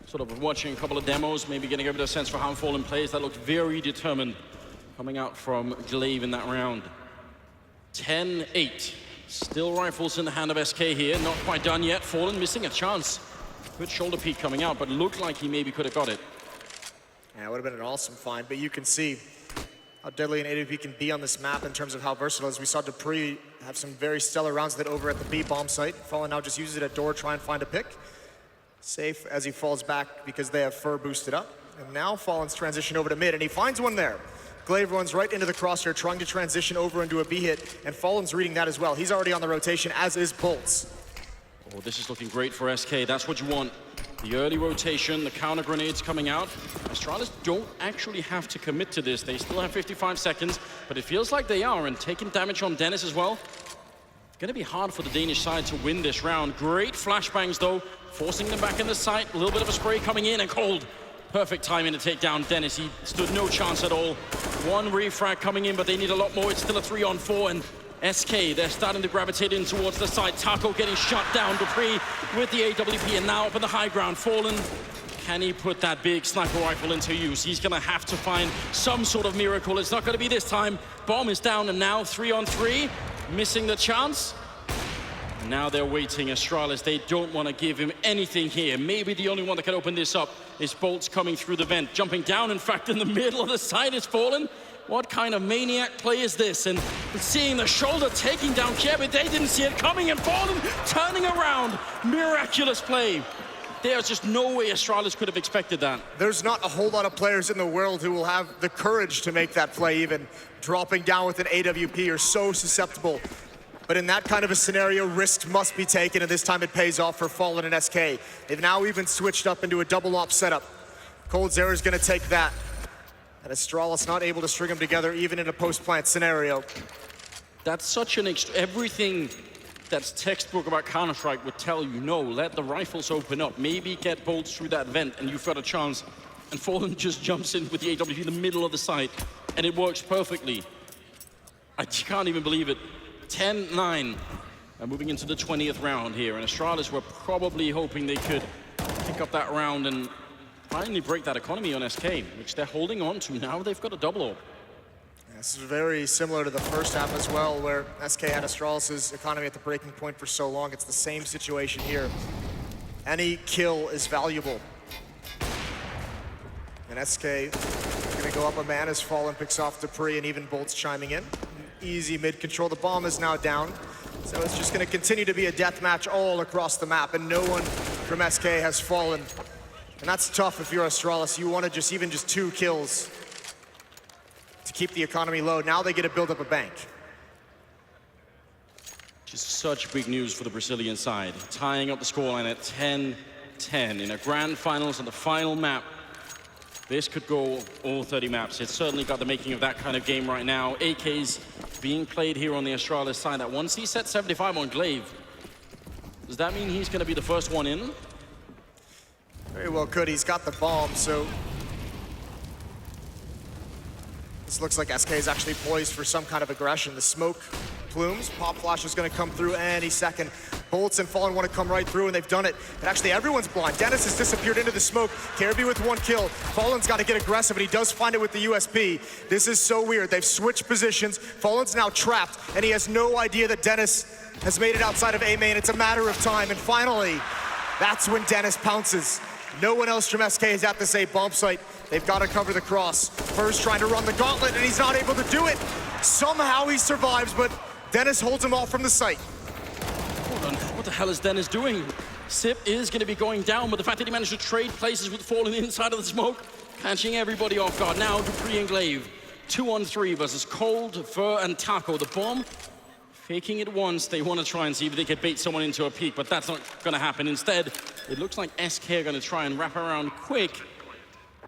sort of watching a couple of demos, maybe getting a bit of a sense for how Fallen plays. That looked very determined coming out from Glaive in that round. 10-8. Still rifles in the hand of SK here. Not quite done yet. Fallen missing a chance. Good shoulder peek coming out, but looked like he maybe could have got it. Yeah, it would have been an awesome find, but you can see how deadly an AWP can be on this map in terms of how versatile it is. We saw Dupree have some very stellar rounds of that over at the B bomb site. Fallen now just uses it at door, try and find a pick. Safe as he falls back because they have Fur boosted up. And now Fallen's transition over to mid, and he finds one there. Glaive runs right into the crosshair, trying to transition over into a B hit, and Fallen's reading that as well. He's already on the rotation, as is Bolts. Oh, this is looking great for SK. That's what you want. The early rotation, the counter grenades coming out. Astralis don't actually have to commit to this. They still have 55 seconds, but it feels like they are, and taking damage on Dennis as well. It's gonna be hard for the Danish side to win this round. Great flashbangs though, forcing them back in the site. A little bit of a spray coming in, and cold. Perfect timing to take down Dennis. He stood no chance at all. One refrag coming in, but they need a lot more. It's still a 3-on-4, and SK, they're starting to gravitate in towards the side. Taco getting shot down. Dupree with the AWP, and now up in the high ground. Fallen, can he put that big sniper rifle into use? He's gonna have to find some sort of miracle. It's not gonna be this time. Bomb is down, and now 3-on-3, missing the chance. Now they're waiting. Astralis, they don't want to give him anything here. Maybe the only one that can open this up is Bolts coming through the vent. Jumping down, in fact, in the middle of the side is Fallen. What kind of maniac play is this? And seeing the shoulder taking down Kirby, they didn't see it coming, and Fallen turning around. Miraculous play. There's just no way Astralis could have expected that. There's not a whole lot of players in the world who will have the courage to make that play, even dropping down with an AWP. Are so susceptible. But in that kind of a scenario, risk must be taken, and this time it pays off for Fallen and SK. They've now even switched up into a double op setup. Coldzera is going to take that. And Astralis not able to string them together even in a post-plant scenario. That's such an everything that's textbook about Counter-Strike would tell you, no, let the rifles open up. Maybe get Bolts through that vent and you've got a chance. And Fallen just jumps in with the AWP in the middle of the site, and it works perfectly. I can't even believe it. 10-9. Moving into the 20th round here, and Astralis were probably hoping they could pick up that round and finally break that economy on SK, which they're holding on to. Now they've got a double up. This is very similar to the first half as well, where SK had Astralis' economy at the breaking point for so long. It's the same situation here. Any kill is valuable. And SK gonna go up a man as Fallen picks off Dupree and even Bolt's chiming in. Easy mid control. The bomb is now down. So it's just gonna continue to be a death match all across the map, and no one from SK has fallen. And that's tough if you're Astralis. You want to even just 2 kills to keep the economy low. Now they get to build up a bank. Just such big news for the Brazilian side. Tying up the scoreline at 10-10 in a grand finals on the final map. This could go all 30 maps. It's certainly got the making of that kind of game right now. AK's being played here on the Astralis side. That once he set 75 on Glaive, does that mean he's going to be the first one in? Very well could. He's got the bomb, so this looks like SK is actually poised for some kind of aggression. The smoke plumes, pop flash is going to come through any second. Bolts and Fallen want to come right through, and they've done it. And actually, everyone's blind. Dennis has disappeared into the smoke. Caribou with 1 kill. Fallen's got to get aggressive, and he does find it with the USP. This is so weird. They've switched positions. Fallen's now trapped, and he has no idea that Dennis has made it outside of A main. It's a matter of time, and finally, that's when Dennis pounces. No one else from SK is at this A bomb site. They've got to cover the cross. First trying to run the gauntlet, and he's not able to do it. Somehow he survives, but Dennis holds him off from the site. Hold on, what the hell is Dennis doing? Sip is going to be going down, but the fact that he managed to trade places with Fallen inside of the smoke, catching everybody off guard. Now Dupree and Glaive, 2-on-3 versus Cold, Fur, and Taco. The bomb, faking it once. They want to try and see if they can bait someone into a peek, but that's not going to happen. Instead, it looks like SK are going to try and wrap around quick.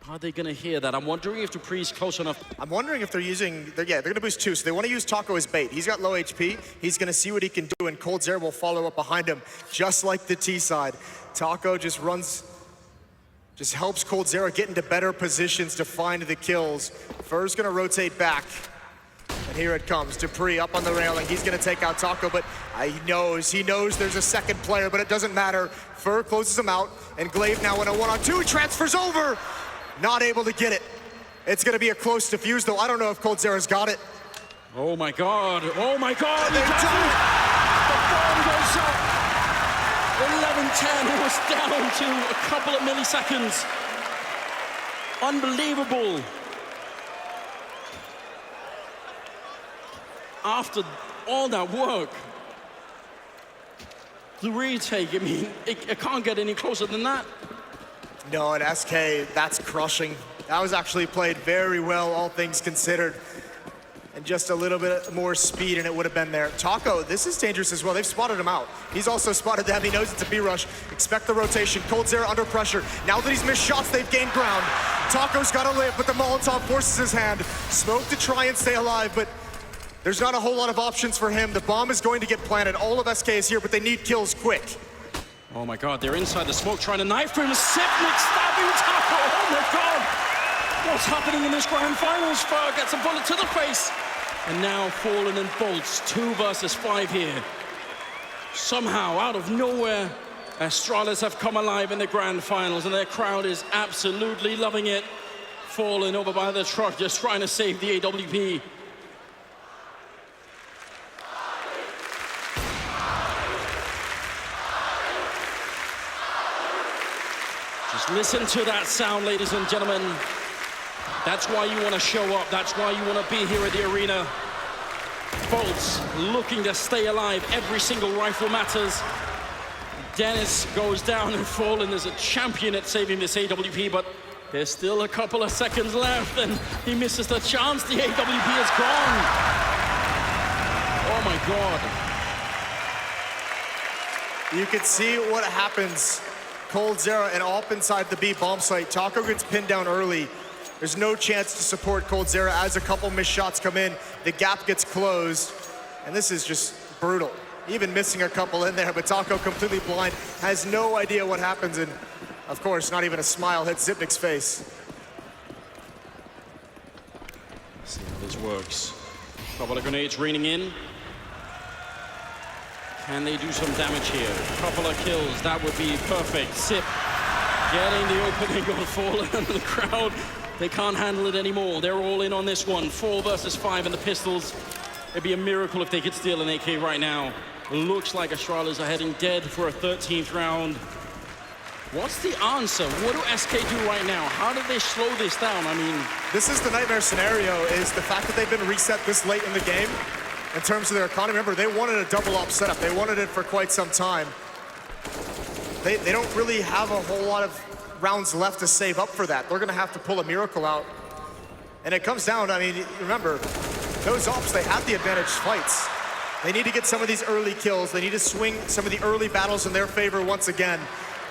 Are they going to hear that? I'm wondering if Dupree's close enough. I'm wondering if they're going to boost 2, so they want to use Taco as bait. He's got low HP. He's going to see what he can do, and Cold Zero will follow up behind him, just like the T side. Taco just helps Cold Zero get into better positions to find the kills. Fur's going to rotate back. And here it comes. Dupree up on the railing. He's going to take out Taco, but he knows there's a second player, but it doesn't matter. Fur closes him out, and Glaive now in a 1-on-2 transfers over. Not able to get it. It's going to be a close defuse, though. I don't know if Cold Zero's got it. Oh my God. Oh my God. They do it. The bomb goes up. 11-10. It was down to a couple of milliseconds. Unbelievable. After all that work, the retake, I mean, it can't get any closer than that. No, and SK, that's crushing. That was actually played very well, all things considered. And just a little bit more speed, and it would have been there. Taco, this is dangerous as well. They've spotted him out. He's also spotted them. He knows it's a B-rush. Expect the rotation. Cold Zero under pressure. Now that he's missed shots, they've gained ground. Taco's got to live, but the Molotov forces his hand. Smoke to try and stay alive, but there's not a whole lot of options for him. The bomb is going to get planted. All of SK is here, but they need kills quick. Oh my God, they're inside the smoke trying to knife him. Sipnik stabbing Taco. Oh my God. What's happening in this grand finals? Fur gets a bullet to the face. And now Fallen and Bolts, 2 versus 5 here. Somehow, out of nowhere, Astralis have come alive in the grand finals, and their crowd is absolutely loving it. Fallen over by the truck, just trying to save the AWP. Just listen to that sound, ladies and gentlemen. That's why you want to show up. That's why you want to be here at the arena. Bolts looking to stay alive. Every single rifle matters. Dennis goes down, and Fallen is a champion at saving this AWP, but there's still a couple of seconds left, and he misses the chance. The AWP is gone. Oh my God. You can see what happens. Cold Zero and Alp inside the B bomb site. Taco gets pinned down early. There's no chance to support Cold Zero as a couple missed shots come in. The gap gets closed, and this is just brutal. Even missing a couple in there, but Taco completely blind, has no idea what happens, and of course, not even a smile hits Zipnik's face. Let's see how this works. Couple of grenades raining in. Can they do some damage here? A couple of kills, that would be perfect. Sip getting the opening on Fallen, and the crowd They can't handle it anymore. They're all in on this one. 4 versus 5 in the pistols. It'd be a miracle if they could steal an AK right now. Looks like Astralis are heading dead for a 13th round. What's the answer? What do SK do right now? How did they slow this down? I mean... This is the nightmare scenario, is the fact that they've been reset this late in the game in terms of their economy. Remember, they wanted a double op setup. They wanted it for quite some time. They don't really have a whole lot of rounds left to save up for that. They're going to have to pull a miracle out. And it comes down, I mean, remember, those ops, they have the advantage fights. They need to get some of these early kills. They need to swing some of the early battles in their favor once again.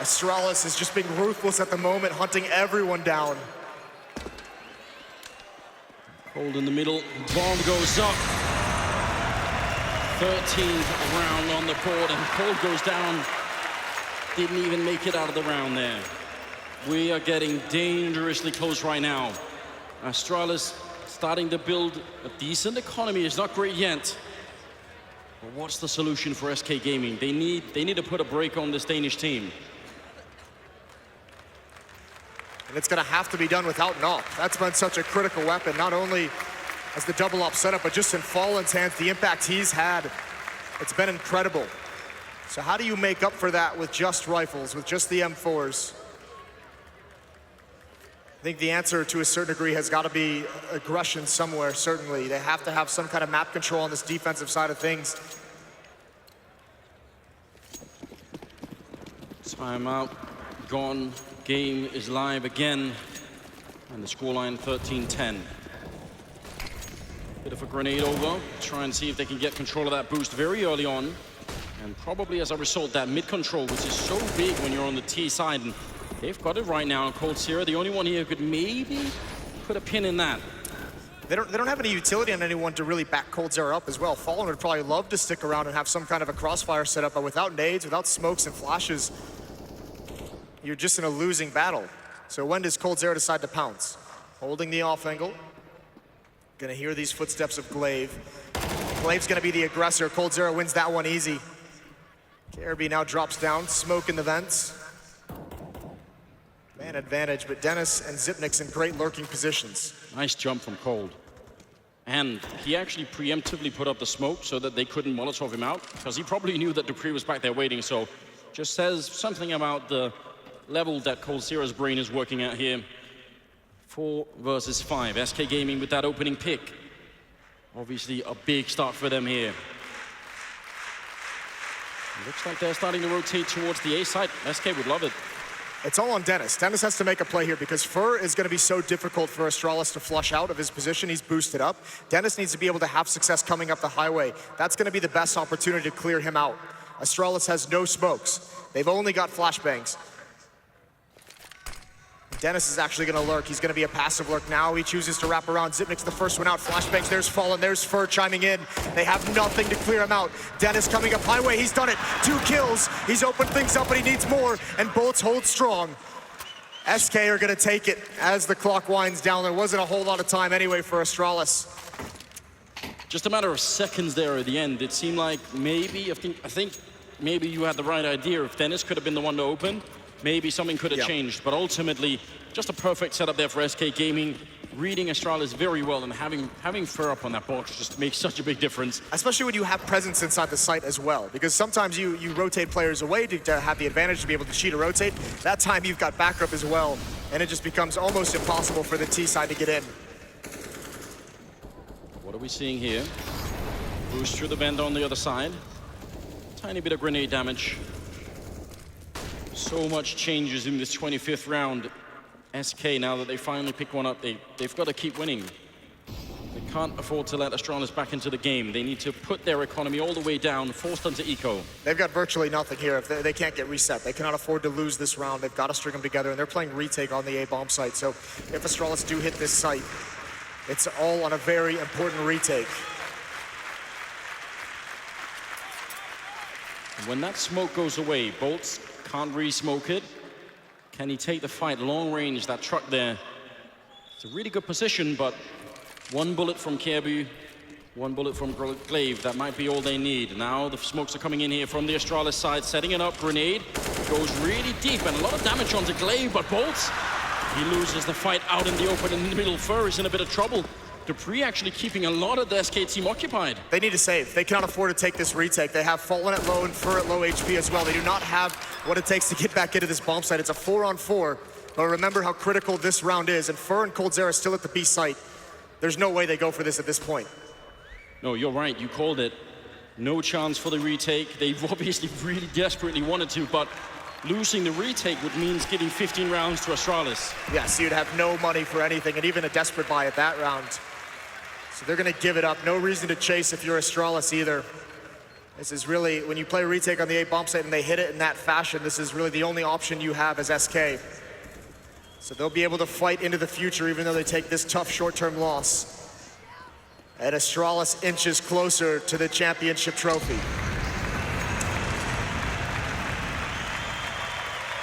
Astralis is just being ruthless at the moment, hunting everyone down. Cold in the middle, bomb goes up. 13th round on the board, and Cold goes down. Didn't even make it out of the round there. We are getting dangerously close right now. Astralis starting to build a decent economy. It's not great yet. But what's the solution for SK Gaming? They need to put a break on this Danish team. And it's going to have to be done without an op. That's been such a critical weapon, not only as the double op setup, but just in Fallen's hands, the impact he's had, it's been incredible. So how do you make up for that with just rifles, with just the M4s? I think the answer to a certain degree has got to be aggression somewhere, certainly. They have to have some kind of map control on this defensive side of things. Timeout gone. Game is live again, and the scoreline 13-10. Bit of a grenade over, try and see if they can get control of that boost very early on, and probably as a result that mid control, which is so big when you're on the T side, and they've got it right now. coldzera, the only one here who could maybe put a pin in that. They don't have any utility on anyone to really back coldzera up as well. Fallen would probably love to stick around and have some kind of a crossfire setup, but without nades, without smokes and flashes, you're just in a losing battle. So when does coldzera decide to pounce? Holding the off angle. Gonna hear these footsteps of Glaive. Glaive's gonna be the aggressor. coldzera wins that one easy. KRB now drops down, smoke in the vents. Man advantage, but Dennis and Zipnik's in great lurking positions. Nice jump from Cold. And he actually preemptively put up the smoke so that they couldn't Molotov him out, because he probably knew that Dupree was back there waiting. So just says something about the level that coldzera's brain is working at here. 4 versus 5. SK Gaming with that opening pick. Obviously a big start for them here. It looks like they're starting to rotate towards the A side. SK would love it. It's all on Dennis. Dennis has to make a play here because Fur is going to be so difficult for Astralis to flush out of his position. He's boosted up. Dennis needs to be able to have success coming up the highway. That's going to be the best opportunity to clear him out. Astralis has no smokes. They've only got flashbangs. Dennis is actually going to lurk. He's going to be a passive lurk now. He chooses to wrap around. Zipnik's the first one out. Flashbangs, there's Fallen, there's Fur chiming in. They have nothing to clear him out. Dennis coming up highway, he's done it. 2 kills, he's opened things up, but he needs more, and Bolts hold strong. SK are going to take it as the clock winds down. There wasn't a whole lot of time anyway for Astralis. Just a matter of seconds there at the end. It seemed like maybe, I think maybe you had the right idea. If Dennis could have been the one to open, maybe something could have changed, but ultimately, just a perfect setup there for SK Gaming, reading Astralis very well, and having Fur up on that box just makes such a big difference. Especially when you have presence inside the site as well, because sometimes you rotate players away to have the advantage to be able to cheat or rotate. That time you've got backup as well, and it just becomes almost impossible for the T side to get in. What are we seeing here? Boost through the vent on the other side. Tiny bit of grenade damage. So much changes in this 25th round. SK, now that they finally pick one up, they've got to keep winning. They can't afford to let Astralis back into the game. They need to put their economy all the way down, force them to eco. They've got virtually nothing here. If they can't get reset, they cannot afford to lose this round. They've got to string them together, and they're playing retake on the A-bomb site. So if Astralis do hit this site, it's all on a very important retake. When that smoke goes away, Bolts can't re-smoke it. Can he take the fight long range? That truck there, it's a really good position, but 1 bullet from KRB, 1 bullet from Glaive, that might be all they need. Now the smokes are coming in here from the Astralis side, setting it up. Grenade goes really deep, and a lot of damage onto Glaive, but Bolts He loses the fight out in the open in the middle. Fur is in a bit of trouble. dupreeh actually keeping a lot of the SK team occupied. They need to save. They cannot afford to take this retake. They have Fallen at low and Fur at low HP as well. They do not have what it takes to get back into this bomb site. It's a 4-on-4, but remember how critical this round is, and Fur and coldzera still at the B site. There's no way they go for this at this point. No, you're right, you called it. No chance for the retake. They've obviously really desperately wanted to, but losing the retake would mean giving 15 rounds to Astralis. Yes, you'd have no money for anything, and even a desperate buy at that round. So they're gonna give it up. No reason to chase if you're Astralis either. This is really, when you play a retake on the A bomb site and they hit it in that fashion, this is really the only option you have as SK. So they'll be able to fight into the future even though they take this tough short-term loss. And Astralis inches closer to the championship trophy.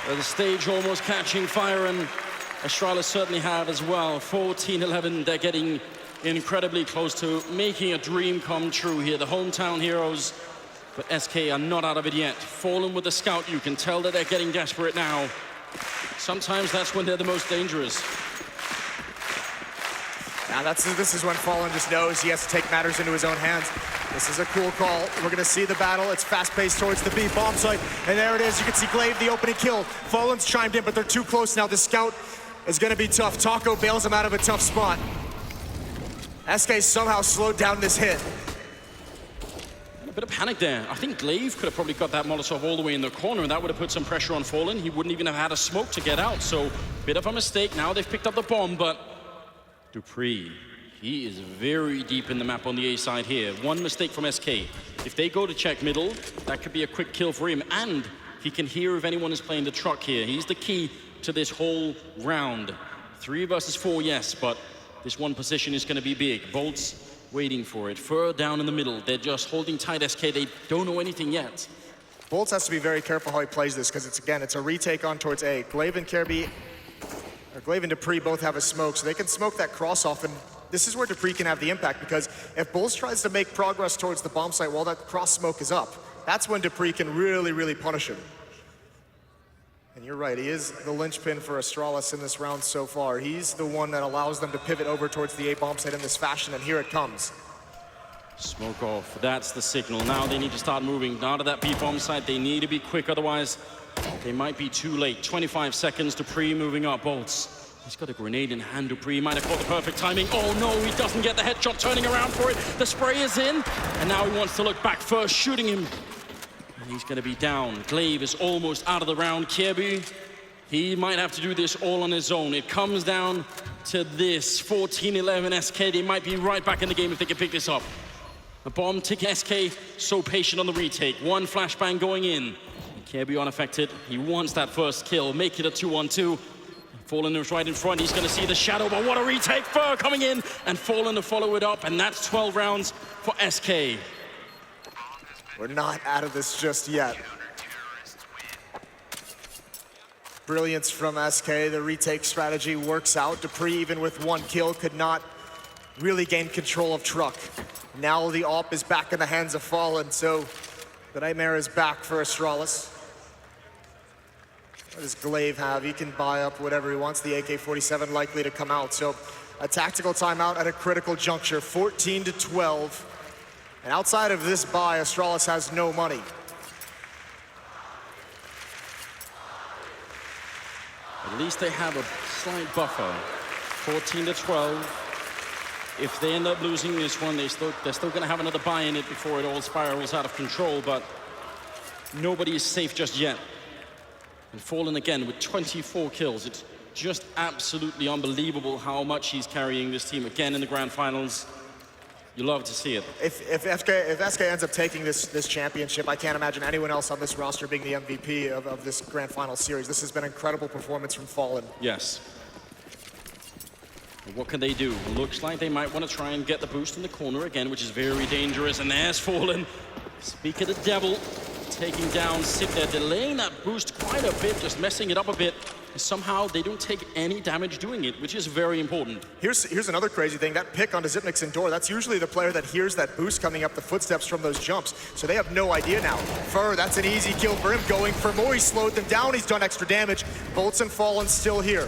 The stage almost catching fire, and Astralis certainly have as well. 14-11, they're getting incredibly close to making a dream come true here. The hometown heroes, but SK are not out of it yet. Fallen with the scout, you can tell that they're getting desperate now. Sometimes that's when they're the most dangerous. Now this is when Fallen just knows he has to take matters into his own hands. This is a cool call. We're gonna see the battle. It's fast-paced towards the B bomb site, and there it is. You can see Glaive, the opening kill. Fallen's chimed in, but they're too close now. The scout is gonna be tough. Taco bails him out of a tough spot. SK somehow slowed down this hit. A bit of panic there. I think Glaive could have probably got that Molotov all the way in the corner, and that would have put some pressure on Fallen. He wouldn't even have had a smoke to get out, so bit of a mistake. Now they've picked up the bomb, but dupreeh, he is very deep in the map on the A side here. One mistake from SK. If they go to check middle, that could be a quick kill for him, and he can hear if anyone is playing the truck here. He's the key to this whole round. 3 versus 4, yes, but this one position is going to be big. Bolt's waiting for it. Fur down in the middle. They're just holding tight SK. They don't know anything yet. Bolts has to be very careful how he plays this, because it's a retake on towards A. Glaive and Glaive and dupreeh both have a smoke, so they can smoke that cross off, and this is where dupreeh can have the impact, because if Bulls tries to make progress towards the bomb site while that cross smoke is up, that's when dupreeh can really, really punish him. And you're right, he is the linchpin for Astralis in this round so far. He's the one that allows them to pivot over towards the A bomb site in this fashion, and here it comes. Smoke off, that's the signal. Now they need to start moving. Out of that B bomb site, they need to be quick, otherwise they might be too late. 25 seconds, dupreeh moving up. Bolts, he's got a grenade in hand. dupreeh might have caught the perfect timing. Oh no, he doesn't get the headshot, turning around for it. The spray is in, and now he wants to look back first, shooting him. And he's gonna be down. Glaive is almost out of the round. Kjaerbye, he might have to do this all on his own. It comes down to this. 14-11 SK, they might be right back in the game if they can pick this up. The bomb ticking. SK so patient on the retake. One flashbang going in. Kjaerbye unaffected. He wants that first kill. Make it a 2-on-2. Fallen is right in front. He's gonna see the shadow, but what a retake. Fur coming in, and Fallen to follow it up, and that's 12 rounds for SK. We're not out of this just yet. Brilliance from SK. The retake strategy works out. dupreeh, even with 1 kill, could not really gain control of truck. Now the AWP is back in the hands of Fallen, so the nightmare is back for Astralis. What does Glaive have? He can buy up whatever he wants. The AK-47 likely to come out. So a tactical timeout at a critical juncture, 14-12. And outside of this buy, Astralis has no money. At least they have a slight buffer. 14-12. If they end up losing this one, they're still going to have another buy in it before it all spirals out of control, but nobody is safe just yet. And Fallen again with 24 kills. It's just absolutely unbelievable how much he's carrying this team again in the grand finals. You love to see it. If SK ends up taking this championship, I can't imagine anyone else on this roster being the MVP of this grand final series. This has been an incredible performance from Fallen. Yes. What can they do? Looks like they might want to try and get the boost in the corner again, which is very dangerous. And there's Fallen. Speak of the devil, taking down Sip there, delaying that boost quite a bit, just messing it up a bit. And somehow they don't take any damage doing it, which is very important. Here's another crazy thing. That pick onto Xyp9x indoor, that's usually the player that hears that boost coming up the footsteps from those jumps. So they have no idea now. Fur, that's an easy kill for him. Going for more, he slowed them down, he's done extra damage. Bolts and Fallen still here.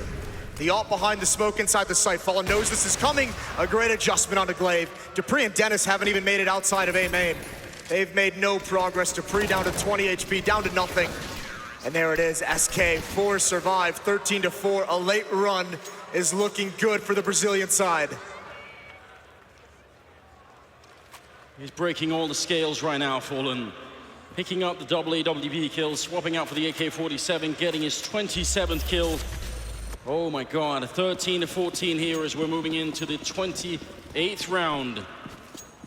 The ult behind the smoke inside the site. Fallen knows this is coming. A great adjustment onto Glaive. dupreeh and Dennis haven't even made it outside of A main. They've made no progress. dupreeh down to 20 HP, down to nothing. And there it is, SK, 4 survive, 13-4. A late run is looking good for the Brazilian side. He's breaking all the scales right now, Fallen. Picking up the double AWP kill, swapping out for the AK-47, getting his 27th kill. Oh my God, 13-14 here as we're moving into the 28th round.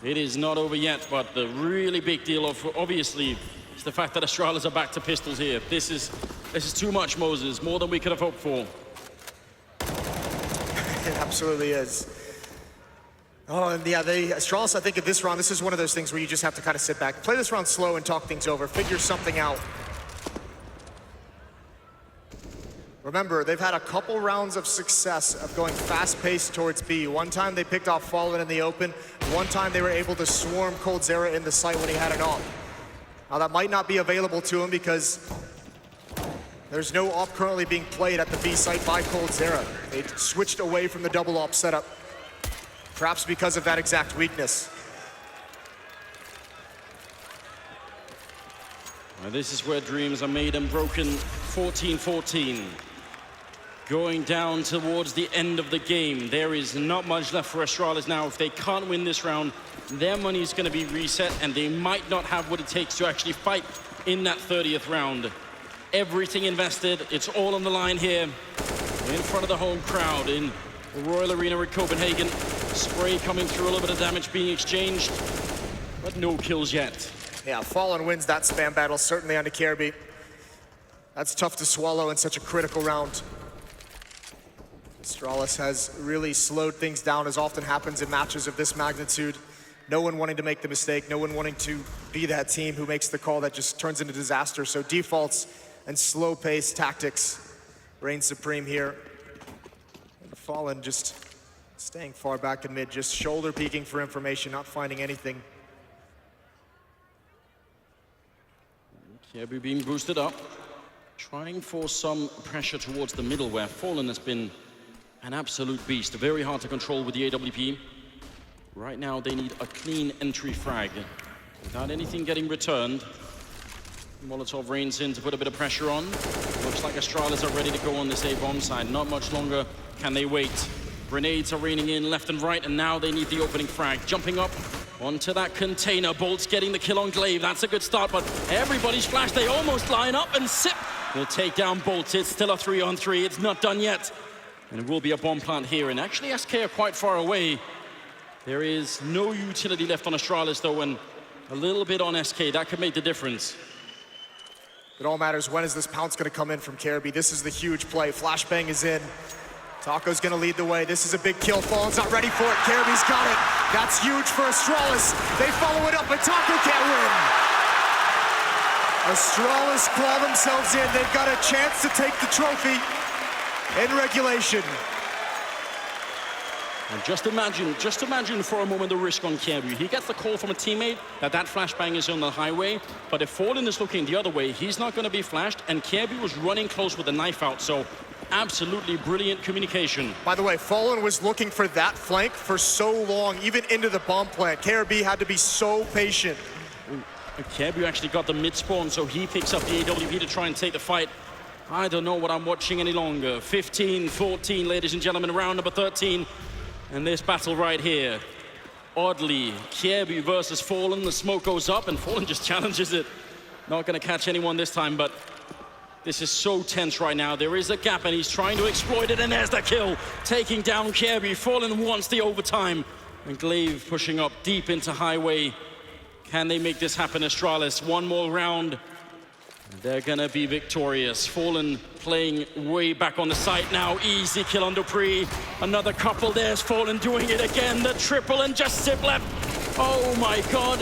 It is not over yet, but the really big deal of, obviously, is the fact that Astralis are back to pistols here. This is too much, Moses, more than we could have hoped for. It absolutely is. Oh, and yeah, Astralis, I think in this round, this is one of those things where you just have to kind of sit back, play this round slow and talk things over, figure something out. Remember, they've had a couple rounds of success of going fast-paced towards B. One time they picked off Fallen in the open. One time they were able to swarm coldzera in the site when he had an op. Now that might not be available to him because there's no op currently being played at the B site by coldzera. They switched away from the double op setup, perhaps because of that exact weakness. Well, this is where dreams are made and broken. 14-14. Going down towards the end of the game. There is not much left for Astralis now. If they can't win this round, their money is going to be reset, and they might not have what it takes to actually fight in that 30th round. Everything invested, it's all on the line here. In front of the home crowd in the Royal Arena in Copenhagen. Spray coming through, a little bit of damage being exchanged, but no kills yet. Yeah, Fallen wins that spam battle, certainly on the KRB. That's tough to swallow in such a critical round. Astralis has really slowed things down, as often happens in matches of this magnitude. No one wanting to make the mistake, no one wanting to be that team who makes the call that just turns into disaster. So defaults and slow-paced tactics reign supreme here. And Fallen just staying far back in mid, just shoulder peeking for information, not finding anything. KRB being boosted up, trying for some pressure towards the middle where Fallen has been an absolute beast. Very hard to control with the AWP. Right now they need a clean entry frag without anything getting returned. Molotov reigns in to put a bit of pressure on. Looks like Astralis are ready to go on this A-bomb side. Not much longer can they wait. Grenades are raining in left and right, and now they need the opening frag. Jumping up onto that container. Bolt's getting the kill on Glaive. That's a good start, but everybody's flashed. They almost line up, and Sip will take down Bolt. It's still a 3-on-3. It's not done yet. And it will be a bomb plant here. And actually, SK are quite far away. There is no utility left on Astralis, though, and a little bit on SK. That could make the difference. It all matters, when is this pounce going to come in from KRB? This is the huge play. Flashbang is in. Taco's going to lead the way. This is a big kill. Fallen's not ready for it. KRB's got it. That's huge for Astralis. They follow it up, but Taco can't win. Astralis claw themselves in. They've got a chance to take the trophy in regulation. And just imagine for a moment the risk on KRB. He gets the call from a teammate that flashbang is on the highway, but if Fallen is looking the other way, he's not going to be flashed, and KRB was running close with the knife out, so absolutely brilliant communication. By the way, Fallen was looking for that flank for so long, even into the bomb plant. KRB had to be so patient. KRB actually got the mid-spawn, so he picks up the AWP to try and take the fight. I don't know what I'm watching any longer. 15-14, ladies and gentlemen, round number 13. And this battle right here. Oddly, KRB versus Fallen. The smoke goes up, and Fallen just challenges it. Not going to catch anyone this time, but this is so tense right now. There is a gap, and he's trying to exploit it, and there's the kill. Taking down KRB. Fallen wants the overtime. And Glaive pushing up deep into highway. Can they make this happen, Astralis? One more round. They're gonna be victorious. Fallen playing way back on the site now. Easy kill on dupreeh. Another couple. There's Fallen doing it again. The triple, and just Sip left. Oh my God.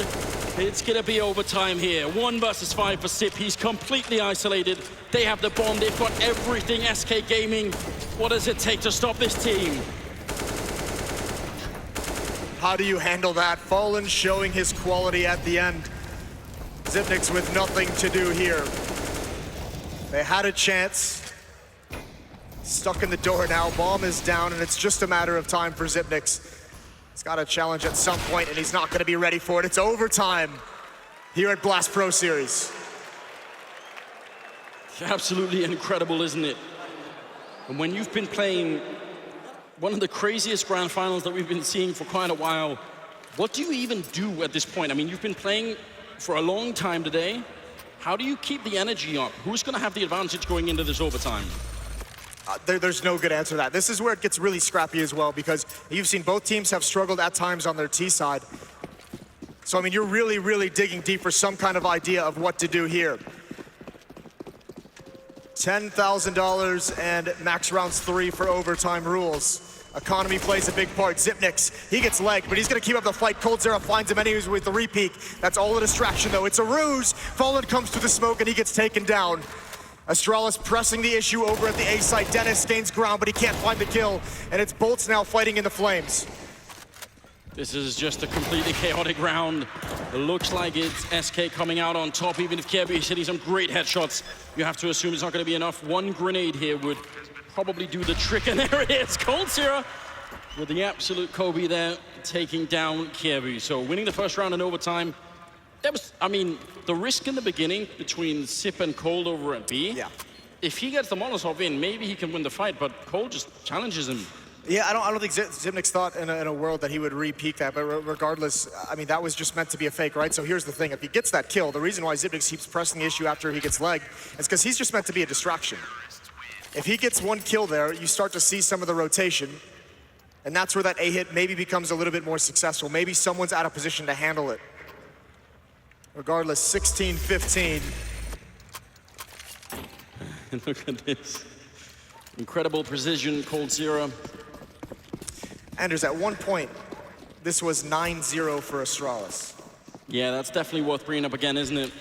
It's gonna be overtime here. 1 versus 5 for Sip. He's completely isolated. They have the bomb. They've got everything. SK Gaming. What does it take to stop this team? How do you handle that? Fallen showing his quality at the end. Xyp9x with nothing to do here. They had a chance. Stuck in the door now, bomb is down, and it's just a matter of time for Xyp9x. He's got a challenge at some point, and he's not gonna be ready for it. It's overtime here at Blast Pro Series. Absolutely incredible, isn't it? And when you've been playing one of the craziest grand finals that we've been seeing for quite a while, what do you even do at this point? I mean, you've been playing for a long time today. How do you keep the energy up? Who's gonna have the advantage going into this overtime? There's no good answer to that. This is where it gets really scrappy as well, because you've seen both teams have struggled at times on their T side. So, I mean, you're really, really digging deep for some kind of idea of what to do here. $10,000 and max rounds 3 for overtime rules. Economy plays a big part. Xyp9x, he gets legged, but he's gonna keep up the fight. coldzera finds him anyways with the repeat. That's all a distraction though. It's a ruse. Fallen comes through the smoke and he gets taken down. Astralis pressing the issue over at the A site. Dennis gains ground, but he can't find the kill. And it's Bolts now fighting in the flames. This is just a completely chaotic round. It looks like it's SK coming out on top, even if Kjaerbye is hitting some great headshots. You have to assume it's not gonna be enough. One grenade here would probably do the trick, and there it is. coldzera with the absolute Kobe there, taking down Kjaerbye. So winning the first round in overtime. That was, I mean, the risk in the beginning between Zip and Cold over at B. Yeah. If he gets the Molotov in, maybe he can win the fight, but Cold just challenges him. Yeah, I don't think Xyp9x thought in a world that he would re-peak that, but regardless, I mean, that was just meant to be a fake, right? So here's the thing, if he gets that kill, the reason why Xyp9x keeps pressing the issue after he gets legged is because he's just meant to be a distraction. If he gets one kill there, you start to see some of the rotation, and that's where that A hit maybe becomes a little bit more successful. Maybe someone's out of position to handle it. Regardless, 16-15. And look at this. Incredible precision, coldzera. Anders, at one point, this was 9-0 for Astralis. Yeah, that's definitely worth bringing up again, isn't it?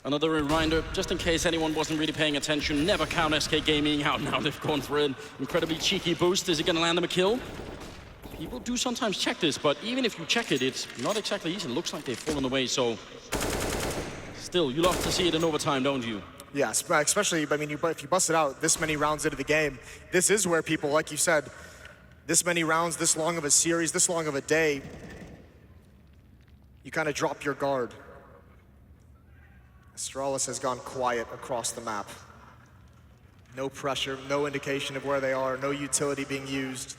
Another reminder, just in case anyone wasn't really paying attention, never count SK Gaming out. Now they've gone for an incredibly cheeky boost. Is it gonna land them a kill? People do sometimes check this, but even if you check it, it's not exactly easy. It looks like they've fallen away, so still, you love to see it in overtime, don't you? Yeah, especially, I mean, if you bust it out this many rounds into the game, this is where people, like you said, this many rounds, this long of a series, this long of a day, you kind of drop your guard. Astralis has gone quiet across the map. No pressure, no indication of where they are, no utility being used.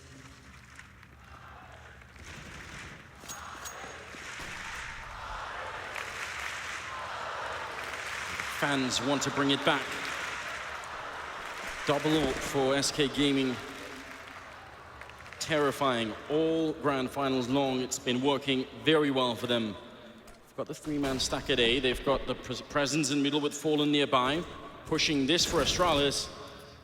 Fans want to bring it back. Double for SK Gaming. Terrifying. All grand finals long, it's been working very well for them. They've got the three-man stack at A. They've got the presence in middle with Fallen nearby. Pushing this for Astralis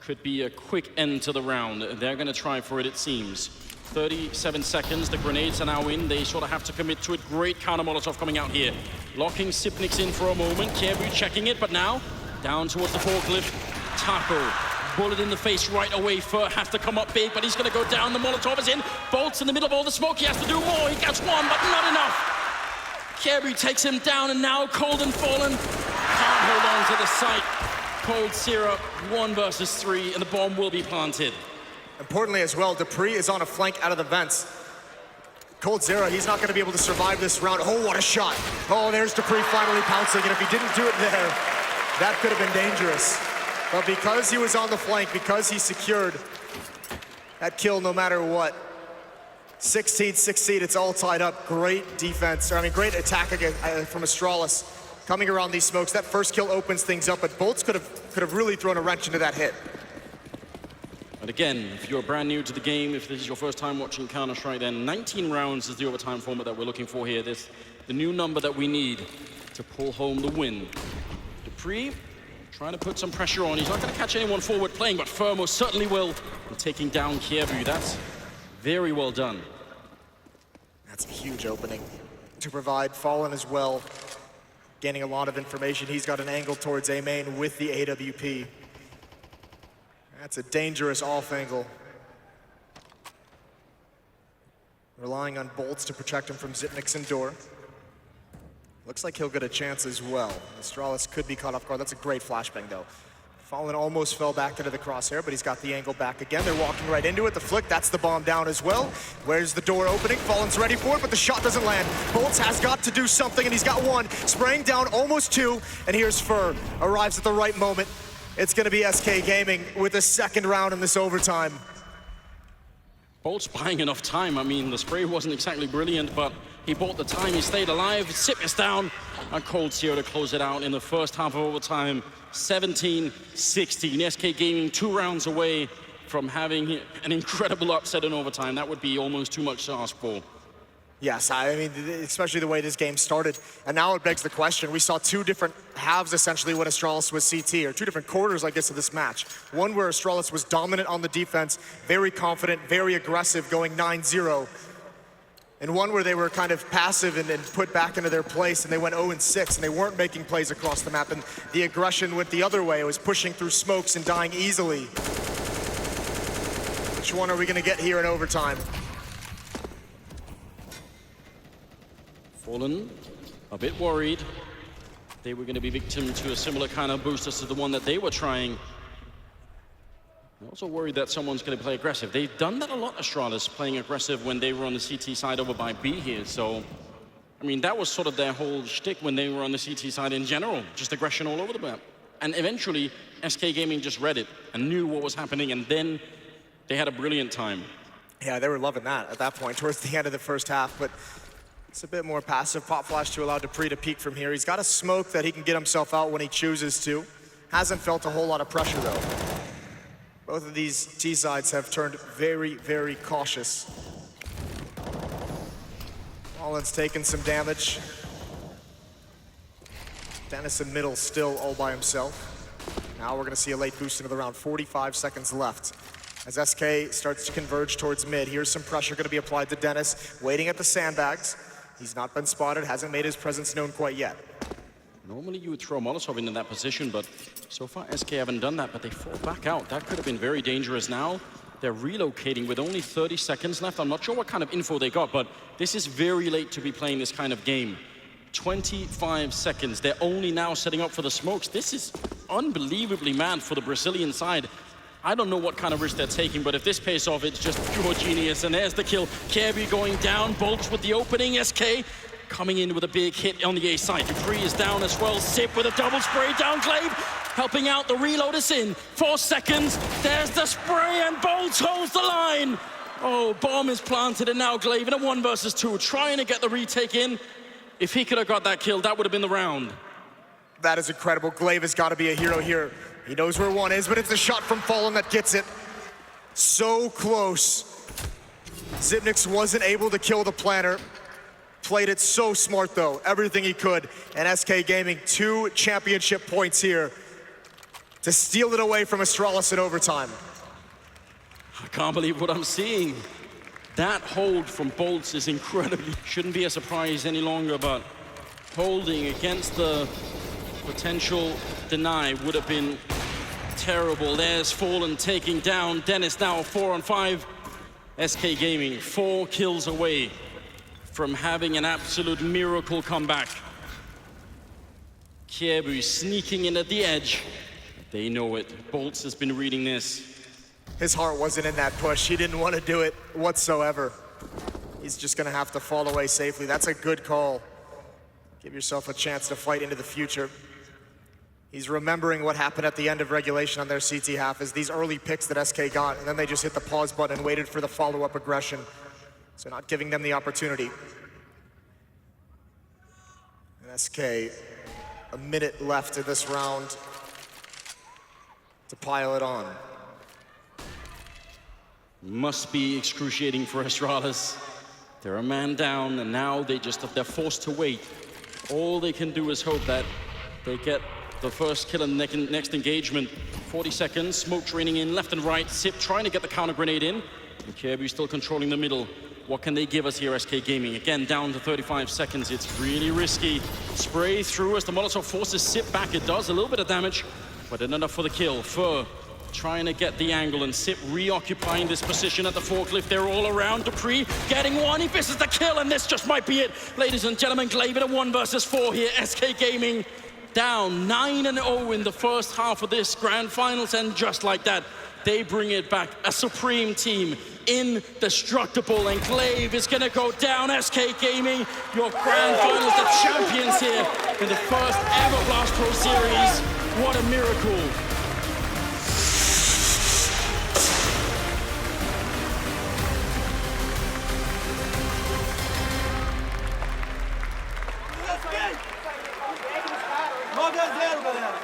could be a quick end to the round. They're going to try for it, it seems. 37 seconds, the grenades are now in. They sort of have to commit to it. Great counter Molotov coming out here. Locking Xyp9x in for a moment. Kjaerbye checking it, but now down towards the forklift. Taco, bullet in the face right away. Fur have to come up big, but he's gonna go down. The Molotov is in. Bolts in the middle of all the smoke. He has to do more. He gets one, but not enough. Kjaerbye takes him down, and now Cold and Fallen can't hold on to the site. coldzera, 1 versus 3, and the bomb will be planted. Importantly as well, dupreeh is on a flank out of the vents. coldzera, he's not gonna be able to survive this round. Oh, what a shot. Oh, there's dupreeh finally pouncing, and if he didn't do it there, that could have been dangerous. But because he was on the flank, because he secured that kill no matter what, 16-16, it's all tied up. Great defense, great attack again from Astralis. Coming around these smokes, that first kill opens things up, but Bolts could have really thrown a wrench into that hit. But again, if you're brand new to the game, if this is your first time watching Counter-Strike, then 19 rounds is the overtime format that we're looking for here. This the new number that we need to pull home the win. dupreeh trying to put some pressure on. He's not going to catch anyone forward playing, but Fermo certainly will. And taking down Kjaerbye, that's very well done. That's a huge opening to provide. Fallen as well, gaining a lot of information. He's got an angle towards A main with the AWP. That's a dangerous off angle. Relying on Bolts to protect him from Xyp9x and door. Looks like he'll get a chance as well. Astralis could be caught off guard. That's a great flashbang though. Fallen almost fell back into the crosshair, but he's got the angle back again. They're walking right into it. The flick, that's the bomb down as well. Where's the door opening? Fallen's ready for it, but the shot doesn't land. Bolts has got to do something, and he's got one. Spraying down almost two, and here's Fur. Arrives at the right moment. It's gonna be SK Gaming with the second round in this overtime. Bolt's buying enough time. I mean, the spray wasn't exactly brilliant, but he bought the time, he stayed alive. Sip is down, and Cold's here to close it out in the first half of overtime. 17-16. SK Gaming 2 rounds away from having an incredible upset in overtime. That would be almost too much to ask for. Yes, I mean, especially the way this game started. And now it begs the question. We saw two different halves, essentially, when Astralis was CT, or two different quarters, I guess, of this match. One where Astralis was dominant on the defense, very confident, very aggressive, going 9-0. And one where they were kind of passive and put back into their place, and they went 0-6, and they weren't making plays across the map, and the aggression went the other way. It was pushing through smokes and dying easily. Which one are we gonna get here in overtime? Fallen, a bit worried. They were gonna be victim to a similar kind of boost as to the one that they were trying. I'm also worried that someone's going to play aggressive. They've done that a lot, Astralis, playing aggressive when they were on the CT side over by B here. So, I mean, that was sort of their whole shtick when they were on the CT side in general. Just aggression all over the map. And eventually, SK Gaming just read it and knew what was happening, and then they had a brilliant time. Yeah, they were loving that at that point, towards the end of the first half. But it's a bit more passive. Pop flash to allow dupreeh to peek from here. He's got a smoke that he can get himself out when he chooses to. Hasn't felt a whole lot of pressure, though. Both of these T-sides have turned very, very cautious. Fallen's taken some damage. Dennis in middle still all by himself. Now we're gonna see a late boost into the round. 45 seconds left. As SK starts to converge towards mid, here's some pressure gonna be applied to Dennis, waiting at the sandbags. He's not been spotted, hasn't made his presence known quite yet. Normally you would throw Molotov in that position, but so far SK haven't done that, but they fall back out. That could have been very dangerous now. They're relocating with only 30 seconds left. I'm not sure what kind of info they got, but this is very late to be playing this kind of game. 25 seconds. They're only now setting up for the smokes. This is unbelievably mad for the Brazilian side. I don't know what kind of risk they're taking, but if this pays off, it's just pure genius. And there's the kill. Kirby going down, Bolts with the opening. SK coming in with a big hit on the A side. dupreeh is down as well. Sip with a double spray down. Glaive helping out. The reload is in. 4 seconds. There's the spray, and Bolts holds the line. Oh, bomb is planted, and now Glaive in a 1 versus 2, trying to get the retake in. If he could have got that kill, that would have been the round. That is incredible. Glaive has got to be a hero here. He knows where one is, but it's the shot from Fallen that gets it. So close. Zipnix wasn't able to kill the planter. Played it so smart, though. Everything he could. And SK Gaming, 2 championship points here to steal it away from Astralis in overtime. I can't believe what I'm seeing. That hold from Bolts is incredibly... Shouldn't be a surprise any longer, but holding against the potential deny would have been terrible. There's Fallen taking down Dennis now, 4-on-5. SK Gaming, 4 kills away from having an absolute miracle comeback. Kiebu sneaking in at the edge. They know it. Bolts has been reading this. His heart wasn't in that push. He didn't want to do it whatsoever. He's just going to have to fall away safely. That's a good call. Give yourself a chance to fight into the future. He's remembering what happened at the end of regulation on their CT half, is these early picks that SK got, and then they just hit the pause button and waited for the follow-up aggression. So not giving them the opportunity. And SK, a minute left in this round to pile it on. Must be excruciating for Astralis. They're a man down, and now they're forced to wait. All they can do is hope that they get the first kill in the next engagement. 40 seconds, smoke draining in left and right. Sip trying to get the counter grenade in. And Kirby still controlling the middle. What can they give us here, SK Gaming? Again, down to 35 seconds. It's really risky. Spray through as the Molotov forces Sip back. It does a little bit of damage, but enough for the kill. Fur trying to get the angle, and Sip reoccupying this position at the forklift. They're all around. dupreeh getting one. He misses the kill, and this just might be it. Ladies and gentlemen, Glaive in a 1 versus 4 here. SK Gaming down 9-0 in the first half of this grand finals, and just like that, they bring it back. A supreme team, indestructible. Enclave is gonna go down. SK Gaming, your grand finals, the champions here in the first ever Blast Pro Series. What a miracle.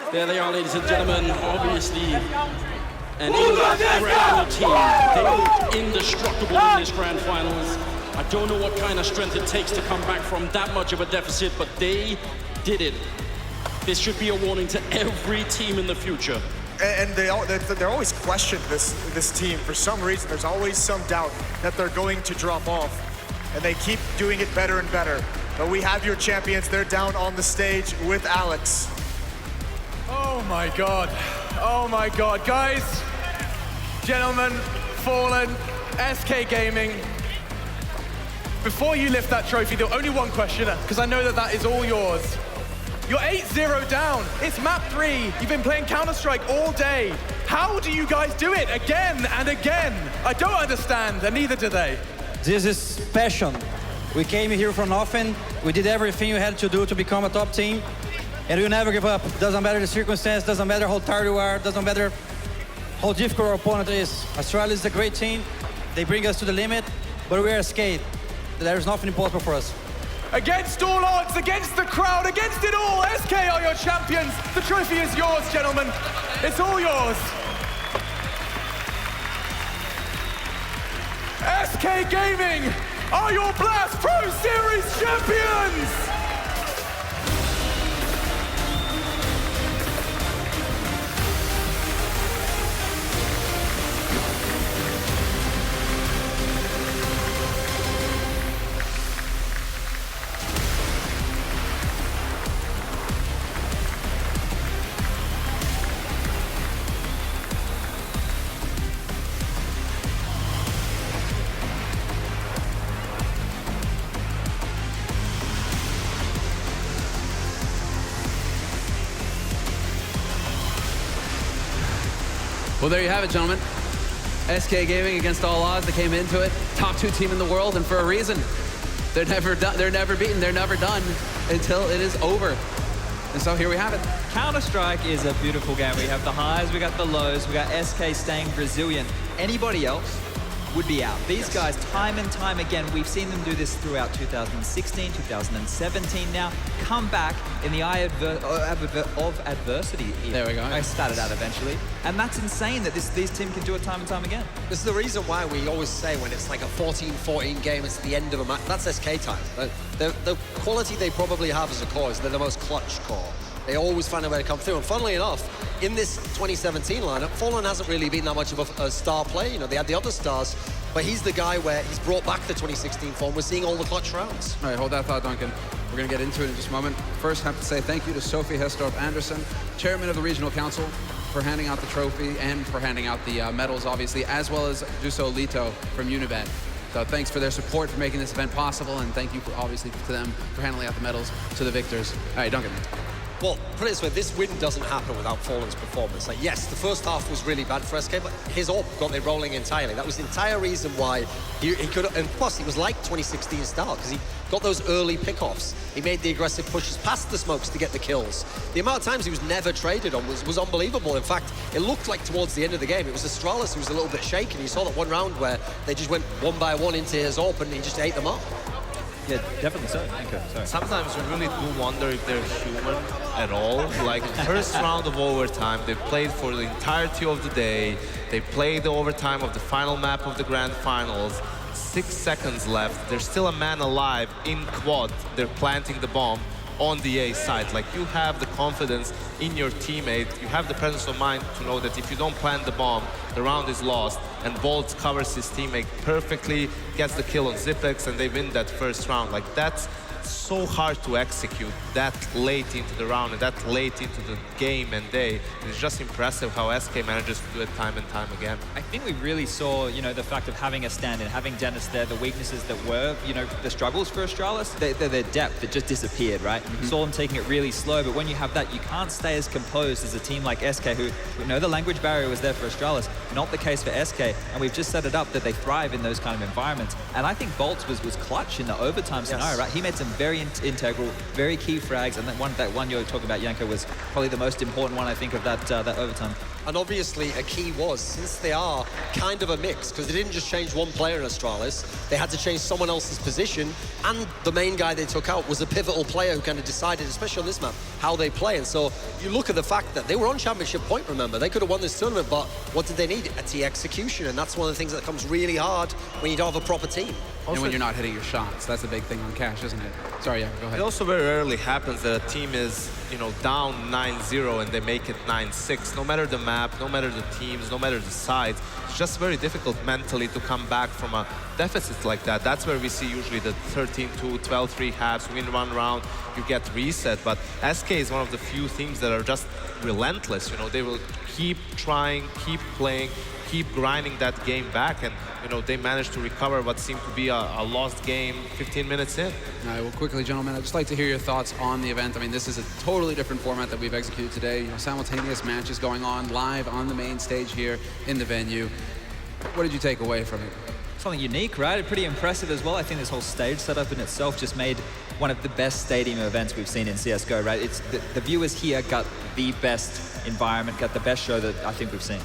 There they are, ladies and gentlemen. Obviously, an incredible team. They look indestructible in this grand finals. I don't know what kind of strength it takes to come back from that much of a deficit, but they did it. This should be a warning to every team in the future. And they're always questioned, this team. For some reason, there's always some doubt that they're going to drop off. And they keep doing it better and better. But we have your champions. They're down on the stage with Alex. Oh my God. Oh my God. Guys, gentlemen, Fallen, SK Gaming. Before you lift that trophy, there's only one question, because I know that that is all yours. You're 8-0 down. It's map 3. You've been playing Counter-Strike all day. How do you guys do it again and again? I don't understand, and neither do they. This is passion. We came here from nothing. We did everything we had to do to become a top team. And we'll never give up. Doesn't matter the circumstance, doesn't matter how tired you are, doesn't matter how difficult our opponent is. Astralis is a great team. They bring us to the limit, but we are scared. There is nothing impossible for us. Against all odds, against the crowd, against it all, SK are your champions. The trophy is yours, gentlemen. It's all yours. SK Gaming are your Blast Pro Series champions! Well, there you have it, gentlemen. SK Gaming against all odds. They came into it, top 2 team in the world, and for a reason. They're never done. They're never beaten. They're never done until it is over. And so here we have it. Counter-Strike is a beautiful game. We have the highs, we got the lows, we got SK staying resilient. Anybody else would be out. These guys, time and time again, we've seen them do this throughout 2016, 2017 now, come back in the eye of adversity. There we go. I started out eventually. And that's insane that these teams can do it time and time again. This is the reason why we always say when it's like a 14-14 game, it's the end of a match. That's SK time. The quality they probably have as a core is they're the most clutch core. They always find a way to come through. And funnily enough, in this 2017 lineup, Fallen hasn't really been that much of a star player. You know, they had the other stars, but he's the guy where he's brought back the 2016 form. We're seeing all the clutch rounds. All right, hold that thought, Duncan. We're going to get into it in just a moment. First, I have to say thank you to Sophie Hestorp-Andersen, chairman of the Regional Council, for handing out the trophy and for handing out the medals, obviously, as well as Juso Lito from Unibet. So thanks for their support for making this event possible, and thank you, obviously, to them for handing out the medals to the victors. All right, Duncan. Well, put it this way, this win doesn't happen without Fallen's performance. Like, yes, the first half was really bad for SK, but his AWP got it rolling entirely. That was the entire reason why he could, and plus, it was like 2016 style, because he got those early pickoffs. He made the aggressive pushes past the smokes to get the kills. The amount of times he was never traded on was unbelievable. In fact, it looked like towards the end of the game, it was Astralis who was a little bit shaken. You saw that one round where they just went one by one into his AWP, and he just ate them up. Yeah, definitely so. Thank you. Sorry. Sometimes you really do wonder if they're human at all. Like, first round of overtime, they played for the entirety of the day. They played the overtime of the final map of the grand finals. 6 seconds left. There's still a man alive in quad. They're planting the bomb on the A side. Like, you have the confidence in your teammate. You have the presence of mind to know that if you don't plant the bomb, the round is lost. And Bolt covers his teammate perfectly, gets the kill on Zipex, and they win that first round. Like, that's so hard to execute that late into the round and that late into the game and day. It's just impressive how SK manages to do it time and time again. I think we really saw, you know, the fact of having a stand-in, having Dennis there, the weaknesses that were, you know, the struggles for Astralis, their depth, it just disappeared, right? Saw them taking it really slow, but when you have that, you can't stay as composed as a team like SK, who, you know, the language barrier was there for Astralis, not the case for SK, and we've just set it up that they thrive in those kind of environments. And I think Bolts was clutch in the overtime scenario, right? He made some very integral, very key frags, and that one you're talking about, Yanko, was probably the most important one, I think, of that overtime. And obviously a key was, since they are kind of a mix, because they didn't just change one player in Astralis, they had to change someone else's position, and the main guy they took out was a pivotal player who kind of decided, especially on this map, how they play. And so you look at the fact that they were on championship point, remember, they could have won this tournament, but what did they need? A T execution, and that's one of the things that comes really hard when you don't have a proper team. And when you're not hitting your shots, that's the big thing on Cash, isn't it? Sorry, yeah, go ahead. It also very rarely happens that a team is, you know, down 9-0 and they make it 9-6. No matter the map, no matter the teams, no matter the sides, it's just very difficult mentally to come back from a deficit like that. That's where we see usually the 13-2, 12-3 halves, win one round, you get reset. But SK is one of the few teams that are just relentless. You know, they will keep trying, keep playing, keep grinding that game back, and you know they managed to recover what seemed to be a lost game 15 minutes in. All right, well, quickly, gentlemen, I'd just like to hear your thoughts on the event. I mean, this is a totally different format that we've executed today. You know, simultaneous matches going on live on the main stage here in the venue. What did you take away from it? Something unique, right? Pretty impressive as well. I think this whole stage setup in itself just made one of the best stadium events we've seen in CSGO, right? It's the viewers here got the best environment, got the best show that I think we've seen.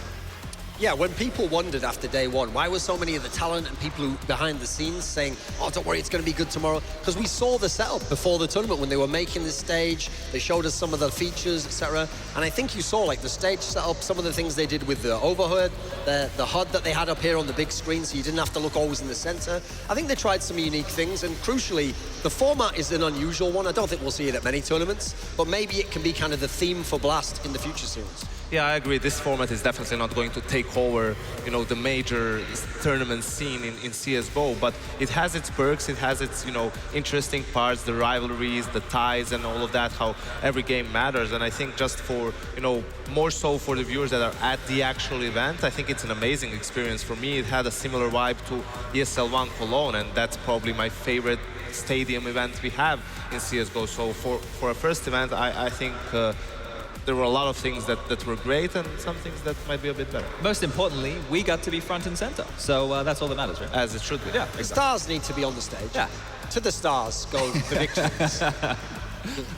Yeah, when people wondered after day one, why were so many of the talent and people who behind the scenes saying, oh, don't worry, it's going to be good tomorrow? Because we saw the setup before the tournament when they were making this stage. They showed us some of the features, etc. And I think you saw like the stage setup, some of the things they did with the overhead, the HUD that they had up here on the big screen, so you didn't have to look always in the center. I think they tried some unique things, and crucially, the format is an unusual one. I don't think we'll see it at many tournaments, but maybe it can be kind of the theme for Blast in the future series. Yeah, I agree. This format is definitely not going to take over, you know, the major tournament scene in CSGO, but it has its perks, it has its, you know, interesting parts, the rivalries, the ties, and all of that, how every game matters. And I think just for, you know, more so for the viewers that are at the actual event, I think it's an amazing experience. For me, it had a similar vibe to ESL1 Cologne, and that's probably my favorite stadium event we have in CSGO. So for a first event, I think there were a lot of things that were great and some things that might be a bit better. Most importantly, we got to be front and center. So that's all that matters, right? As it should be. Yeah, The stars need to be on the stage. Yeah. To the stars go predictions.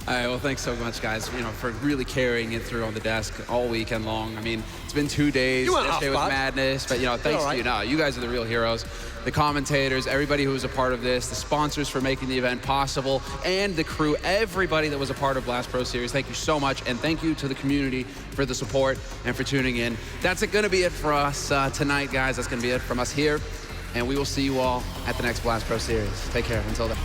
All right, well, thanks so much, guys, you know, for really carrying it through on the desk all weekend long. I mean, it's been 2 days. You weren't Yesterday was off bad. madness, but, you know, thanks to you. No, you guys are the real heroes. The commentators, everybody who was a part of this, the sponsors for making the event possible, and the crew, everybody that was a part of Blast Pro Series. Thank you so much, and thank you to the community for the support and for tuning in. That's going to be it for us tonight, guys. That's going to be it from us here, and we will see you all at the next Blast Pro Series. Take care. Until then.